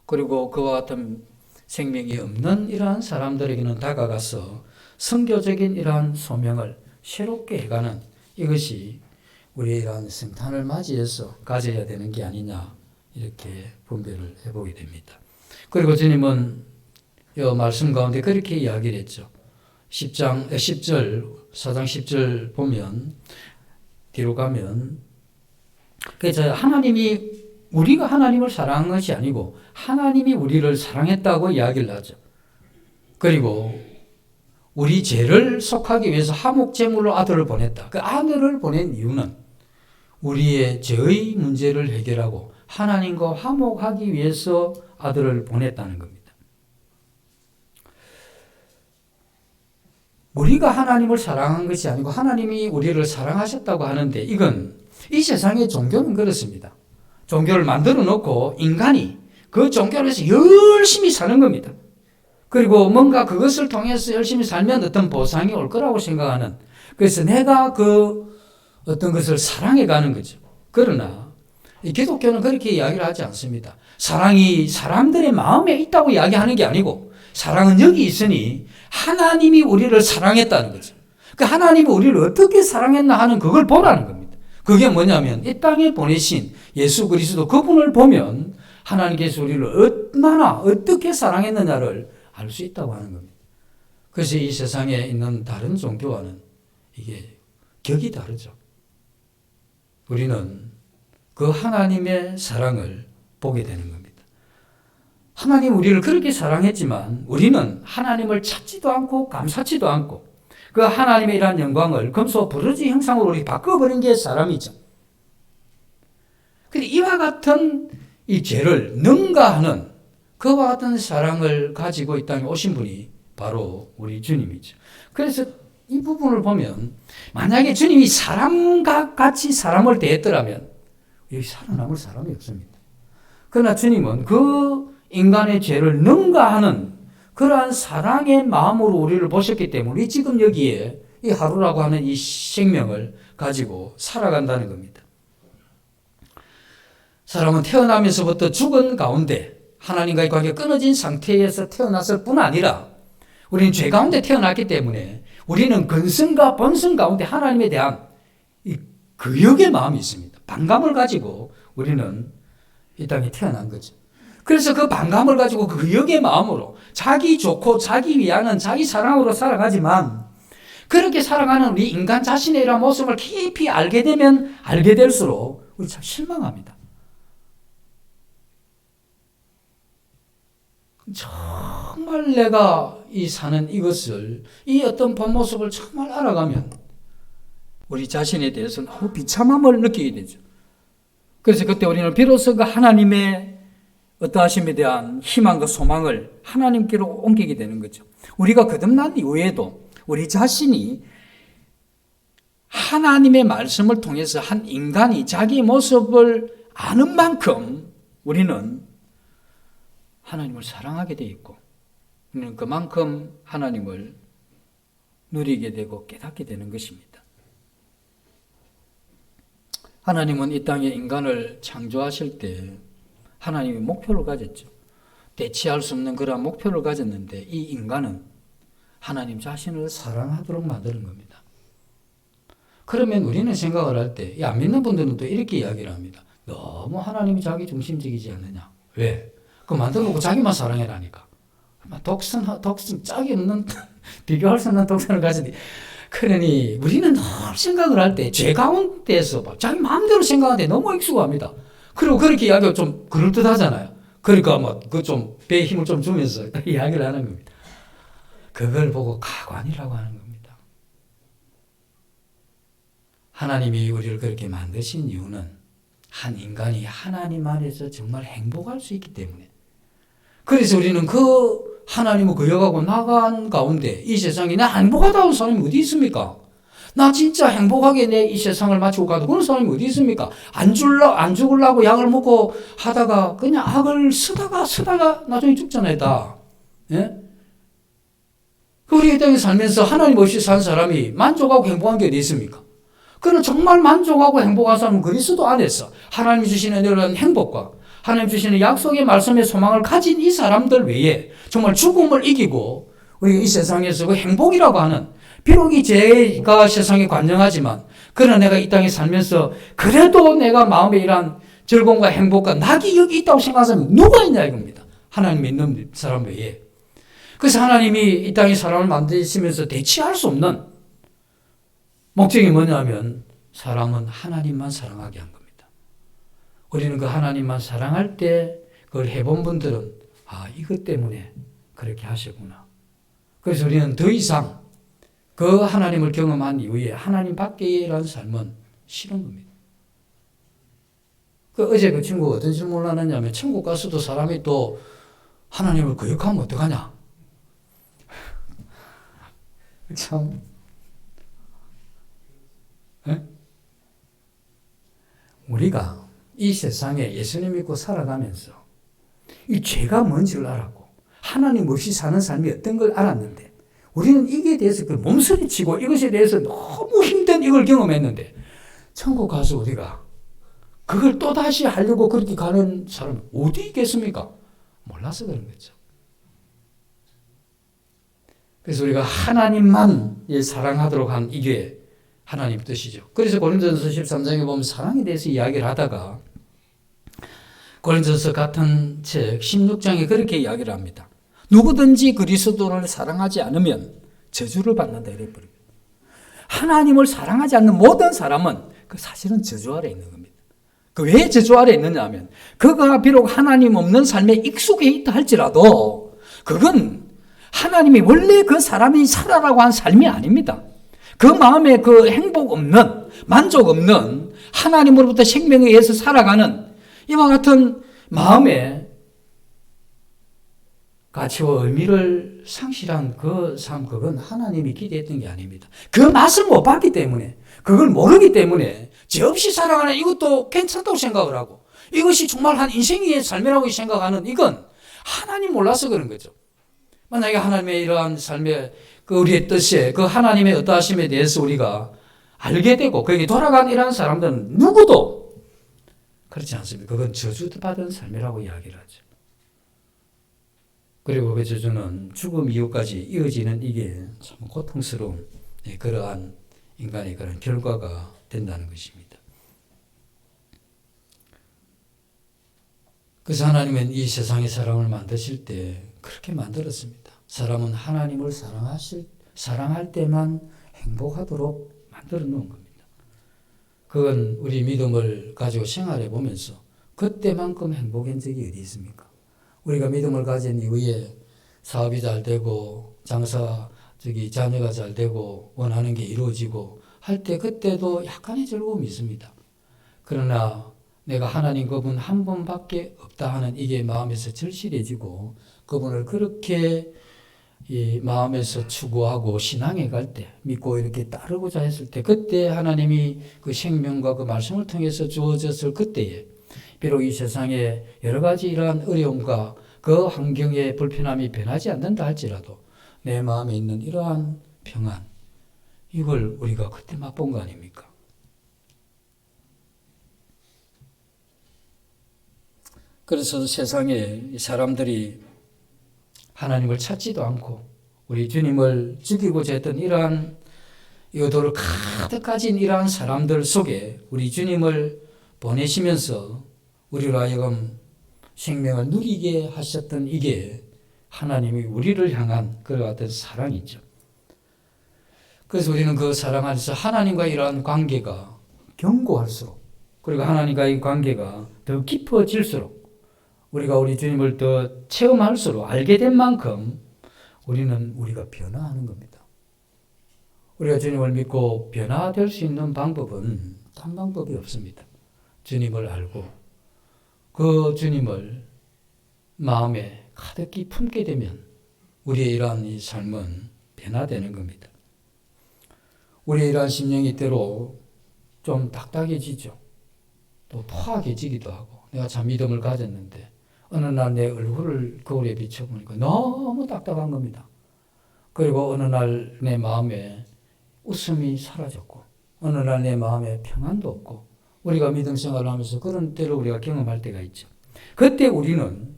그리고 그와 같은 생명이 없는 이러한 사람들에게는 다가가서 선교적인 이러한 소명을 새롭게 해가는 이것이 우리의 이러한 성탄을 맞이해서 가져야 되는 게 아니냐 이렇게 분별을 해보게 됩니다. 그리고 주님은 이 말씀 가운데 그렇게 이야기를 했죠. 4장 10절 보면 뒤로 가면 그래서 하나님이 우리가 하나님을 사랑한 것이 아니고 하나님이 우리를 사랑했다고 이야기를 하죠. 그리고 우리 죄를 속하기 위해서 화목제물로 아들을 보냈다. 그 아들을 보낸 이유는 우리의 죄의 문제를 해결하고 하나님과 화목하기 위해서 아들을 보냈다는 겁니다. 우리가 하나님을 사랑한 것이 아니고 하나님이 우리를 사랑하셨다고 하는데 이건 이 세상의 종교는 그렇습니다. 종교를 만들어 놓고 인간이 그 종교를 해서 열심히 사는 겁니다. 그리고 뭔가 그것을 통해서 열심히 살면 어떤 보상이 올 거라고 생각하는, 그래서 내가 그 어떤 것을 사랑해 가는 거죠. 그러나 이 기독교는 그렇게 이야기를 하지 않습니다. 사랑이 사람들의 마음에 있다고 이야기하는 게 아니고, 사랑은 여기 있으니 하나님이 우리를 사랑했다는 거죠. 그 하나님이 우리를 어떻게 사랑했나 하는 그걸 보라는 겁니다. 그게 뭐냐면 이 땅에 보내신 예수 그리스도 그분을 보면 하나님께서 우리를 얼마나 어떻게 사랑했느냐를 알 수 있다고 하는 겁니다. 그래서 이 세상에 있는 다른 종교와는 이게 격이 다르죠. 우리는 그 하나님의 사랑을 보게 되는 겁니다. 하나님 우리를 그렇게 사랑했지만 우리는 하나님을 찾지도 않고 감사치도 않고 그 하나님의 이러한 영광을 금속 부르지 형상으로 우리 바꿔버린 게 사람이죠. 근데 이와 같은 이 죄를 능가하는 그와 같은 사랑을 가지고 이 땅에 오신 분이 바로 우리 주님이죠. 그래서 이 부분을 보면 만약에 주님이 사람과 같이 사람을 대했더라면 여기 살아남을 사람이 없습니다. 그러나 주님은 그 인간의 죄를 능가하는 그러한 사랑의 마음으로 우리를 보셨기 때문에 우리 지금 여기에 이 하루라고 하는 이 생명을 가지고 살아간다는 겁니다. 사람은 태어나면서부터 죽은 가운데 하나님과의 관계가 끊어진 상태에서 태어났을 뿐 아니라 우리는 죄 가운데 태어났기 때문에 우리는 근성과 본성 가운데 하나님에 대한 이 거역의 마음이 있습니다. 반감을 가지고 우리는 이 땅에 태어난 거죠. 그래서 그 반감을 가지고 그 거역의 마음으로 자기 좋고 자기 위하는 자기 사랑으로 살아가지만 그렇게 살아가는 우리 인간 자신의 이런 모습을 깊이 알게 되면 알게 될수록 우리 참 실망합니다. 정말 내가 이 사는 이것을 이 어떤 본 모습을 정말 알아가면 우리 자신에 대해서는 비참함을 느끼게 되죠. 그래서 그때 우리는 비로소 그 하나님의 어떠하심에 대한 희망과 소망을 하나님께로 옮기게 되는 거죠. 우리가 거듭난 이후에도 우리 자신이 하나님의 말씀을 통해서 한 인간이 자기 모습을 아는 만큼 우리는 하나님을 사랑하게 돼 있고 우리는 그만큼 하나님을 누리게 되고 깨닫게 되는 것입니다. 하나님은 이 땅에 인간을 창조하실 때 하나님이 목표를 가졌죠. 대체할 수 없는 그런 목표를 가졌는데 이 인간은 하나님 자신을 사랑하도록 만드는 겁니다. 그러면 우리는 생각을 할 때 안 믿는 분들은 또 이렇게 이야기를 합니다. 너무 하나님이 자기 중심적이지 않느냐. 왜? 그 만들어놓고 자기만 사랑해라니까. 독선, 짝이 없는, 비교할 수 없는 독선을 가지니. 그러니, 우리는 늘 생각을 할 때, 죄 가운데서 자기 마음대로 생각하는데 너무 익숙합니다. 그리고 그렇게 이야기가 좀 그럴듯하잖아요. 그러니까 배에 힘을 좀 주면서 이야기를 하는 겁니다. 그걸 보고 가관이라고 하는 겁니다. 하나님이 우리를 그렇게 만드신 이유는 한 인간이 하나님 안에서 정말 행복할 수 있기 때문에. 그래서 우리는 그 하나님을 거역하고 나간 가운데 이 세상에 나 행복하다는 사람이 어디 있습니까? 나 진짜 행복하게 내 이 세상을 마치고 가도 그런 사람이 어디 있습니까? 안 죽으려고 약을 먹고 하다가 그냥 악을 쓰다가 나중에 죽잖아요, 다. 예? 우리 이 땅에 살면서 하나님 없이 산 사람이 만족하고 행복한 게 어디 있습니까? 그는 정말 만족하고 행복한 사람은 그리스도 안에서 하나님 주시는 이런 행복과 하나님 주시는 약속의 말씀의 소망을 가진 이 사람들 외에 정말 죽음을 이기고 우리 이 세상에서 그 행복이라고 하는 비록 이 죄가 세상에 관영하지만 그러나 내가 이 땅에 살면서 그래도 내가 마음에 이러한 즐거움과 행복과 낙이 여기 있다고 생각하는 사람이 누가 있냐 이겁니다. 하나님 믿는 사람 외에. 그래서 하나님이 이 땅에 사람을 만드시면서 대체할 수 없는 목적이 뭐냐면 사람은 하나님만 사랑하게 한 겁니다. 우리는 그 하나님만 사랑할 때 그걸 해본 분들은 이것 때문에 그렇게 하셨구나. 그래서 우리는 더 이상 그 하나님을 경험한 이후에 하나님 밖에라는 삶은 싫은 겁니다. 어제 그 친구가 어떤 질문을 하느냐면 천국 가서도 사람이 또 하나님을 거역하면 어떡하냐. 참. 네? 우리가 이 세상에 예수님 믿고 살아가면서 이 죄가 뭔지를 알았고 하나님 없이 사는 삶이 어떤 걸 알았는데 우리는 이게 대해서 그 몸서리치고 이것에 대해서 너무 힘든 이걸 경험했는데 천국 가서 우리가 그걸 또다시 하려고 그렇게 가는 사람 어디 있겠습니까? 몰라서 그런 거죠. 그래서 우리가 하나님만 사랑하도록 한 이게 하나님 뜻이죠. 그래서 고린도전서 13장에 보면 사랑에 대해서 이야기를 하다가 고린도전서 같은 책 16장에 그렇게 이야기를 합니다. 누구든지 그리스도를 사랑하지 않으면 저주를 받는다 이래버려요. 하나님을 사랑하지 않는 모든 사람은 그 사실은 저주 아래 있는 겁니다. 그 왜 저주 아래 있느냐 하면 그가 비록 하나님 없는 삶에 익숙해 있다 할지라도 그건 하나님이 원래 그 사람이 살아라고 한 삶이 아닙니다. 그 마음에 그 행복 없는 만족 없는 하나님으로부터 생명에 의해서 살아가는 이와 같은 마음의 가치와 의미를 상실한 그 삶, 그건 하나님이 기대했던 게 아닙니다. 그 맛을 못 봤기 때문에, 그걸 모르기 때문에 죄 없이 살아가는 이것도 괜찮다고 생각을 하고 이것이 정말 한 인생의 삶이라고 생각하는 이건 하나님 몰라서 그런 거죠. 만약에 하나님의 이러한 삶의 그 우리의 뜻에 그 하나님의 어떠하심에 대해서 우리가 알게 되고 거기에 돌아간 이러한 사람들은 누구도 그렇지 않습니다. 그건 저주받은 삶이라고 이야기를 하죠. 그리고 그 저주는 죽음 이후까지 이어지는 이게 참 고통스러운 그러한 인간의 그런 결과가 된다는 것입니다. 그래서 하나님은 이 세상의 사람을 만드실 때 그렇게 만들었습니다. 사람은 하나님을 사랑할 때만 행복하도록 만들어 놓은 겁니다. 그건 우리 믿음을 가지고 생활해 보면서 그때만큼 행복한 적이 어디 있습니까? 우리가 믿음을 가진 이후에 사업이 잘 되고 자녀가 잘 되고 원하는 게 이루어지고 할 때 그때도 약간의 즐거움이 있습니다. 그러나 내가 하나님 그분 한 분밖에 없다 하는 이게 마음에서 절실해지고 그분을 그렇게 이 마음에서 추구하고 신앙에 갈 때 믿고 이렇게 따르고자 했을 때 그때 하나님이 그 생명과 그 말씀을 통해서 주어졌을 그때에 비록 이 세상에 여러 가지 이러한 어려움과 그 환경의 불편함이 변하지 않는다 할지라도 내 마음에 있는 이러한 평안 이걸 우리가 그때 맛본 거 아닙니까? 그래서 세상에 사람들이 하나님을 찾지도 않고 우리 주님을 죽이고자 했던 이러한 의도를 가득 가진 이러한 사람들 속에 우리 주님을 보내시면서 우리로 하여금 생명을 누리게 하셨던 이게 하나님이 우리를 향한 그와 같은 사랑이죠. 그래서 우리는 그 사랑 안에서 하나님과 이러한 관계가 견고할수록 그리고 하나님과 이 관계가 더 깊어질수록 우리가 우리 주님을 더 체험할수록 알게 된 만큼 우리는 우리가 변화하는 겁니다. 우리가 주님을 믿고 변화될 수 있는 방법은 단 방법이 없습니다. 주님을 알고 그 주님을 마음에 가득히 품게 되면 우리의 이러한 이 삶은 변화되는 겁니다. 우리의 이러한 심령이 때로 좀 딱딱해지죠. 또 포악해지기도 하고 내가 참 믿음을 가졌는데 어느 날 내 얼굴을 거울에 비춰보니까 너무 딱딱한 겁니다. 그리고 어느 날 내 마음에 웃음이 사라졌고 어느 날 내 마음에 평안도 없고 우리가 믿음 생활을 하면서 그런 때를 우리가 경험할 때가 있죠. 그때 우리는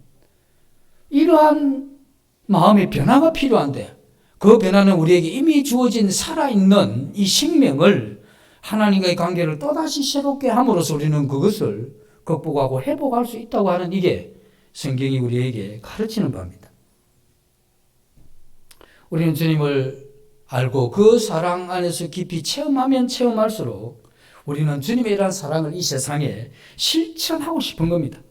이러한 마음의 변화가 필요한데 그 변화는 우리에게 이미 주어진 살아있는 이 생명을 하나님과의 관계를 또다시 새롭게 함으로써 우리는 그것을 극복하고 회복할 수 있다고 하는 이게 성경이 우리에게 가르치는 바입니다. 우리는 주님을 알고 그 사랑 안에서 깊이 체험하면 체험할수록 우리는 주님의 이러한 사랑을 이 세상에 실천하고 싶은 겁니다.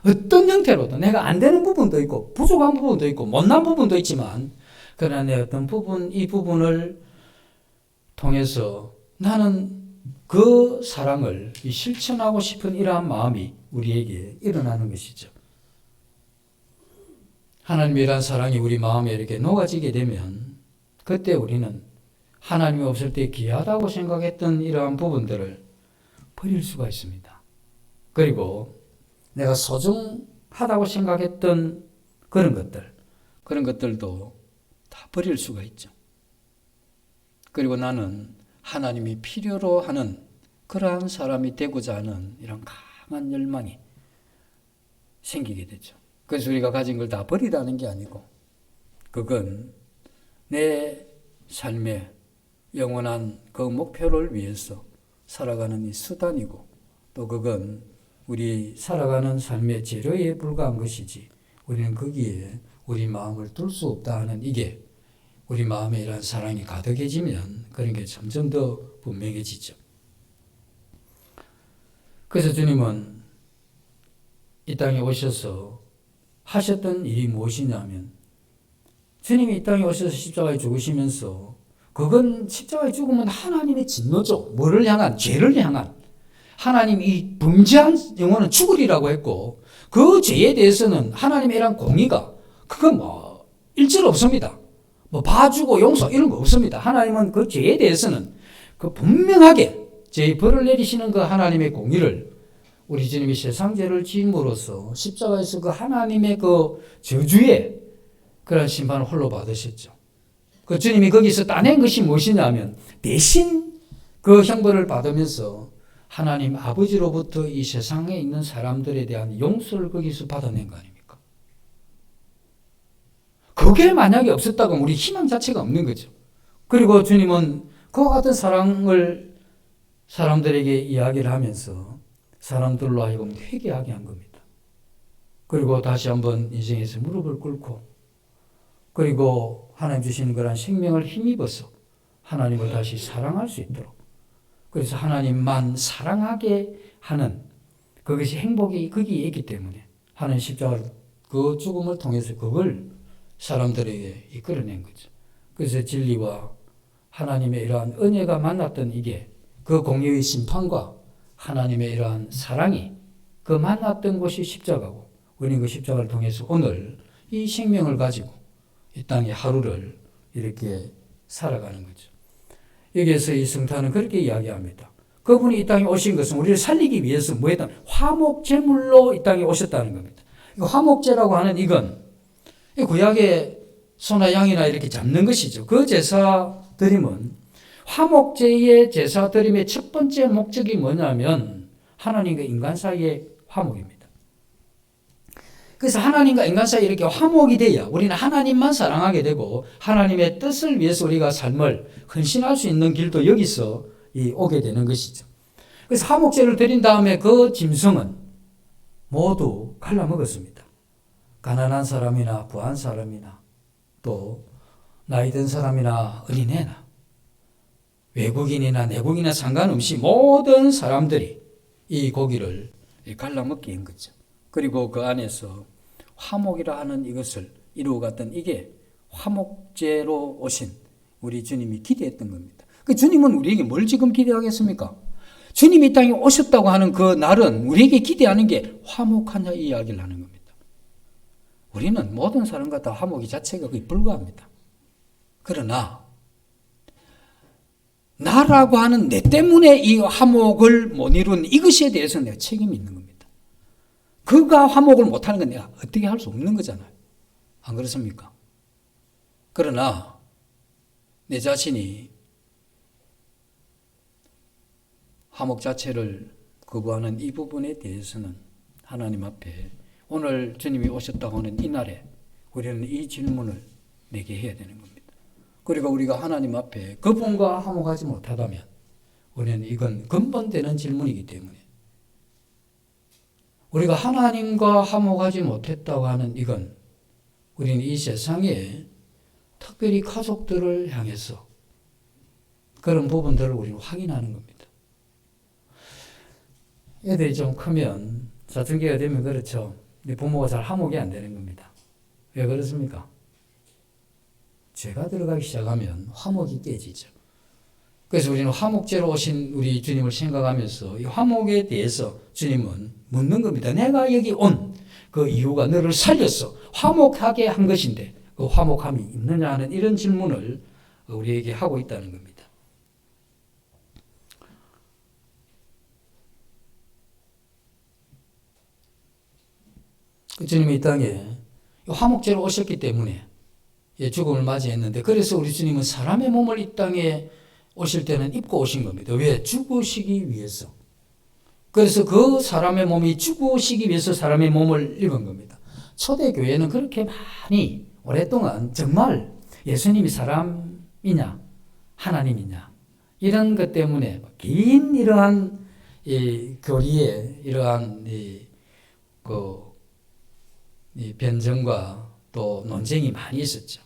어떤 형태로든 내가 안 되는 부분도 있고 부족한 부분도 있고 못난 부분도 있지만 그러나 내 어떤 부분 이 부분을 통해서 나는 그 사랑을 실천하고 싶은 이러한 마음이 우리에게 일어나는 것이죠. 하나님의 이러한 사랑이 우리 마음에 이렇게 녹아지게 되면 그때 우리는 하나님이 없을 때 귀하다고 생각했던 이러한 부분들을 버릴 수가 있습니다. 그리고 내가 하다고 생각했던 그런 것들도 다 버릴 수가 있죠. 그리고 나는 하나님이 필요로 하는 그러한 사람이 되고자 하는 이런 강한 열망이 생기게 되죠. 그래서 우리가 가진 걸 다 버리라는 게 아니고 그건 내 삶의 영원한 그 목표를 위해서 살아가는 이 수단이고 또 그건 우리 살아가는 삶의 재료에 불과한 것이지 우리는 거기에 우리 마음을 둘 수 없다 하는 이게 우리 마음에 이런 사랑이 가득해지면 그런 게 점점 더 분명해지죠. 그래서 주님은 이 땅에 오셔서 하셨던 일이 무엇이냐면 주님이 이 땅에 오셔서 십자가에 죽으시면서 그건 십자가에 죽으면 하나님의 진노죠. 뭐를 향한? 죄를 향한. 하나님 이 범죄한 영혼은 죽으리라고 했고 그 죄에 대해서는 하나님의 이런 공의가 그건 일절 없습니다. 봐주고 용서 이런 거 없습니다. 하나님은 그 죄에 대해서는 그 분명하게 죄의 벌을 내리시는 그 하나님의 공의를 우리 주님이 세상 죄를 지음으로써 십자가에서 그 하나님의 그 저주의 그런 심판을 홀로 받으셨죠. 그 주님이 거기서 따낸 것이 무엇이냐면 대신 그 형벌을 받으면서 하나님 아버지로부터 이 세상에 있는 사람들에 대한 용서를 거기서 받아낸 거 아닙니까? 그게 만약에 없었다면 우리 희망 자체가 없는 거죠. 그리고 주님은 그와 같은 사랑을 사람들에게 이야기를 하면서 사람들로 하여금 회개하게 한 겁니다. 그리고 다시 한번 인생에서 무릎을 꿇고 그리고 하나님 주시는 그런 생명을 힘입어서 하나님을 다시 사랑할 수 있도록 그래서 하나님만 사랑하게 하는 그것이 행복이 거기에 있기 때문에 하나님 십자가 그 죽음을 통해서 그걸 사람들에게 이끌어낸 거죠. 그래서 진리와 하나님의 이러한 은혜가 만났던 이게 그 공의의 심판과 하나님의 이러한 사랑이 그 만났던 곳이 십자가고 우리는 그 십자가를 통해서 오늘 이 생명을 가지고 이 땅의 하루를 이렇게 살아가는 거죠. 여기에서 이 성탄은 그렇게 이야기합니다. 그분이 이 땅에 오신 것은 우리를 살리기 위해서 뭐했던 화목제물로 이 땅에 오셨다는 겁니다. 화목제라고 하는 이건 구약의 소나 양이나 이렇게 잡는 것이죠. 그 제사 드림은 화목제의 제사 드림의 첫 번째 목적이 뭐냐면 하나님과 인간 사이의 화목입니다. 그래서 하나님과 인간 사이에 이렇게 화목이 돼야 우리는 하나님만 사랑하게 되고 하나님의 뜻을 위해서 우리가 삶을 헌신할 수 있는 길도 여기서 오게 되는 것이죠. 그래서 화목제를 드린 다음에 그 짐승은 모두 갈라먹었습니다. 가난한 사람이나 부한 사람이나 또 나이 든 사람이나 어린애나 외국인이나 내국인이나 상관없이 모든 사람들이 이 고기를 갈라먹게 한 거죠. 그리고 그 안에서 화목이라 하는 이것을 이루어갔던 이게 화목제로 오신 우리 주님이 기대했던 겁니다. 그 주님은 우리에게 뭘 지금 기대하겠습니까? 주님이 이 땅에 오셨다고 하는 그 날은 우리에게 기대하는 게 화목하냐 이 이야기를 하는 겁니다. 우리는 모든 사람과 다 화목이 자체가 거의 불가합니다. 그러나 나라고 하는 내 때문에 이 화목을 못 이룬 이것에 대해서 내가 책임이 있는 겁니다. 그가 화목을 못하는 건 내가 어떻게 할 수 없는 거잖아요. 안 그렇습니까? 그러나 내 자신이 화목 자체를 거부하는 이 부분에 대해서는 하나님 앞에 오늘 주님이 오셨다고 하는 이 날에 우리는 이 질문을 내게 해야 되는 겁니다. 그리고 우리가 하나님 앞에 그분과 화목하지 못하다면 우리는 이건 근본되는 질문이기 때문에 우리가 하나님과 화목하지 못했다고 하는 이건 우리는 이 세상에 특별히 가족들을 향해서 그런 부분들을 우리는 확인하는 겁니다. 애들이 좀 크면 사춘기가 되면 그렇죠. 부모가 잘 화목이 안 되는 겁니다. 왜 그렇습니까? 죄가 들어가기 시작하면 화목이 깨지죠. 그래서 우리는 화목제로 오신 우리 주님을 생각하면서 이 화목에 대해서 주님은 묻는 겁니다. 내가 여기 온 그 이유가 너를 살려서 화목하게 한 것인데 그 화목함이 있느냐 하는 이런 질문을 우리에게 하고 있다는 겁니다. 그 주님이 이 땅에 화목제로 오셨기 때문에 죽음을 맞이했는데, 그래서 우리 주님은 사람의 몸을 이 땅에 오실 때는 입고 오신 겁니다. 왜? 죽으시기 위해서. 그래서 그 사람의 몸이 죽으시기 위해서 사람의 몸을 입은 겁니다. 초대교회는 그렇게 많이 오랫동안 정말 예수님이 사람이냐 하나님이냐 이런 것 때문에 긴 이러한 교리에 이러한 변정과 또 논쟁이 많이 있었죠.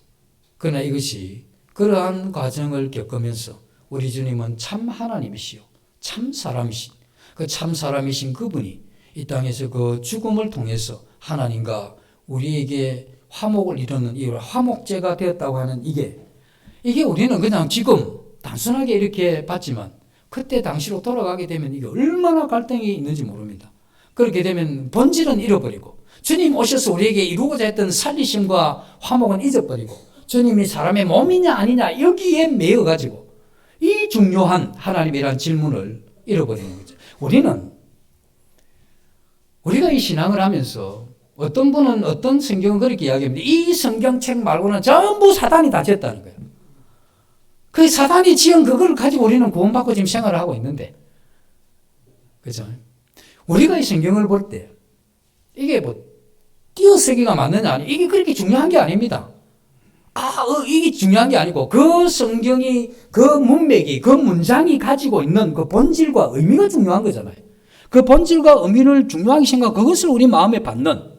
그러나 이것이 그러한 과정을 겪으면서 우리 주님은 참 하나님이시요 참 사람이신 그 참 사람이신 그분이 이 땅에서 그 죽음을 통해서 하나님과 우리에게 화목을 이루는 이 화목제가 되었다고 하는 이게 우리는 그냥 지금 단순하게 이렇게 봤지만 그때 당시로 돌아가게 되면 이게 얼마나 갈등이 있는지 모릅니다. 그렇게 되면 본질은 잃어버리고 주님 오셔서 우리에게 이루고자 했던 살리심과 화목은 잊어버리고 주님이 사람의 몸이냐 아니냐 여기에 매여가지고 이 중요한 하나님이란 질문을 잃어버리는 거죠. 우리가 이 신앙을 하면서 어떤 분은 어떤 성경은 그렇게 이야기합니다. 이 성경책 말고는 전부 사단이 다 지었다는 거예요. 그 사단이 지은 그걸 가지고 우리는 구원받고 지금 생활을 하고 있는데, 그죠? 우리가 이 성경을 볼 때 이게 뭐 띄어쓰기가 맞느냐 아니 이게 그렇게 중요한 게 아닙니다. 이게 중요한 게 아니고 그 성경이 그 문맥이 그 문장이 가지고 있는 그 본질과 의미가 중요한 거잖아요. 그 본질과 의미를 중요하게 생각하고 그것을 우리 마음에 받는.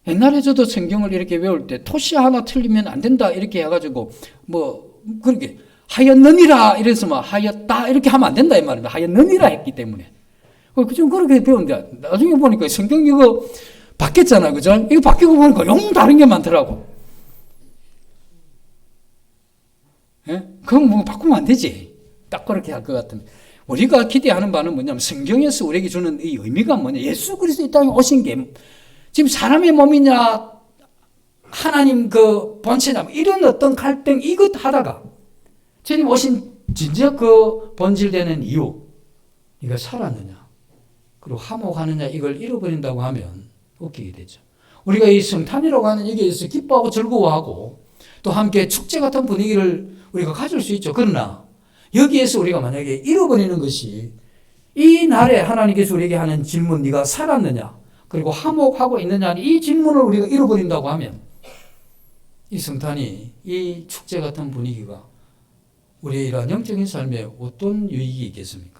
옛날에 저도 성경을 이렇게 외울 때 토시 하나 틀리면 안 된다 이렇게 해가지고 그렇게 하였느니라 이래서 하였다 이렇게 하면 안 된다 이 말입니다. 하였느니라 했기 때문에. 좀 그렇게 배웠는데 나중에 보니까 성경 이거 바뀌었잖아요. 그죠? 이거 바뀌고 보니까 너무 다른 게 많더라고. 예? 그럼 바꾸면 안 되지. 딱 그렇게 할 것 같으면. 우리가 기대하는 바는 뭐냐면 성경에서 우리에게 주는 이 의미가 뭐냐. 예수 그리스도 이 땅에 오신 게 지금 사람의 몸이냐 하나님 그 본체냐 이런 어떤 갈등 이것 하다가 주님 오신 진짜 그 본질되는 이유 네가 살았느냐 그리고 화목하느냐 이걸 잃어버린다고 하면 웃기게 되죠. 우리가 이 성탄이라고 하는 여기에서 기뻐하고 즐거워하고 또 함께 축제 같은 분위기를 우리가 가질 수 있죠. 그러나 여기에서 우리가 만약에 잃어버리는 것이 이 날에 하나님께서 우리에게 하는 질문 네가 살았느냐 그리고 화목하고 있느냐 이 질문을 우리가 잃어버린다고 하면 이 성탄이 이 축제 같은 분위기가 우리의 이러한 영적인 삶에 어떤 유익이 있겠습니까?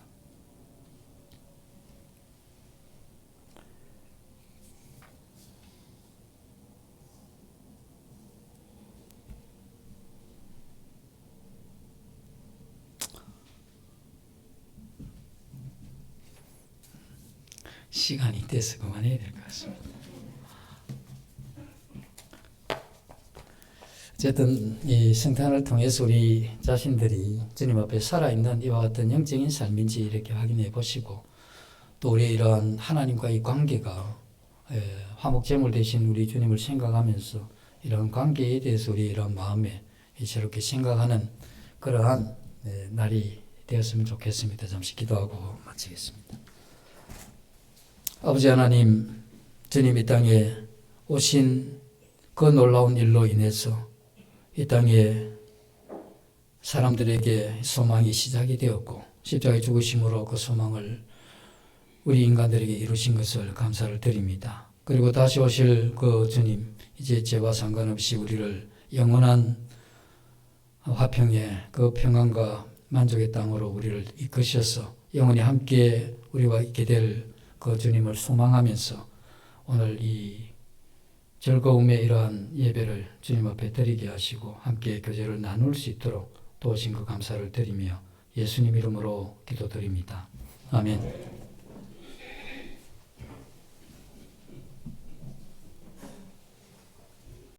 시간이 돼서 그만해야 될 것 같습니다. 어쨌든 이 성탄을 통해서 우리 자신들이 주님 앞에 살아있는 이와 같은 영적인 삶인지 이렇게 확인해 보시고 또 우리의 이러한 하나님과의 관계가 화목제물 대신 우리 주님을 생각하면서 이런 관계에 대해서 우리 이런 마음에 새롭게 생각하는 그러한 날이 되었으면 좋겠습니다. 잠시 기도하고 마치겠습니다. 아버지 하나님, 주님 이 땅에 오신 그 놀라운 일로 인해서 이 땅에 사람들에게 소망이 시작이 되었고 십자가에 죽으심으로 그 소망을 우리 인간들에게 이루신 것을 감사를 드립니다. 그리고 다시 오실 그 주님, 이제 죄와 상관없이 우리를 영원한 화평의 그 평안과 만족의 땅으로 우리를 이끄셔서 영원히 함께 우리와 있게 될 그 주님을 소망하면서 오늘 이 즐거움의 이러한 예배를 주님 앞에 드리게 하시고 함께 교제를 나눌 수 있도록 도우신 그 감사를 드리며 예수님 이름으로 기도드립니다. 아멘.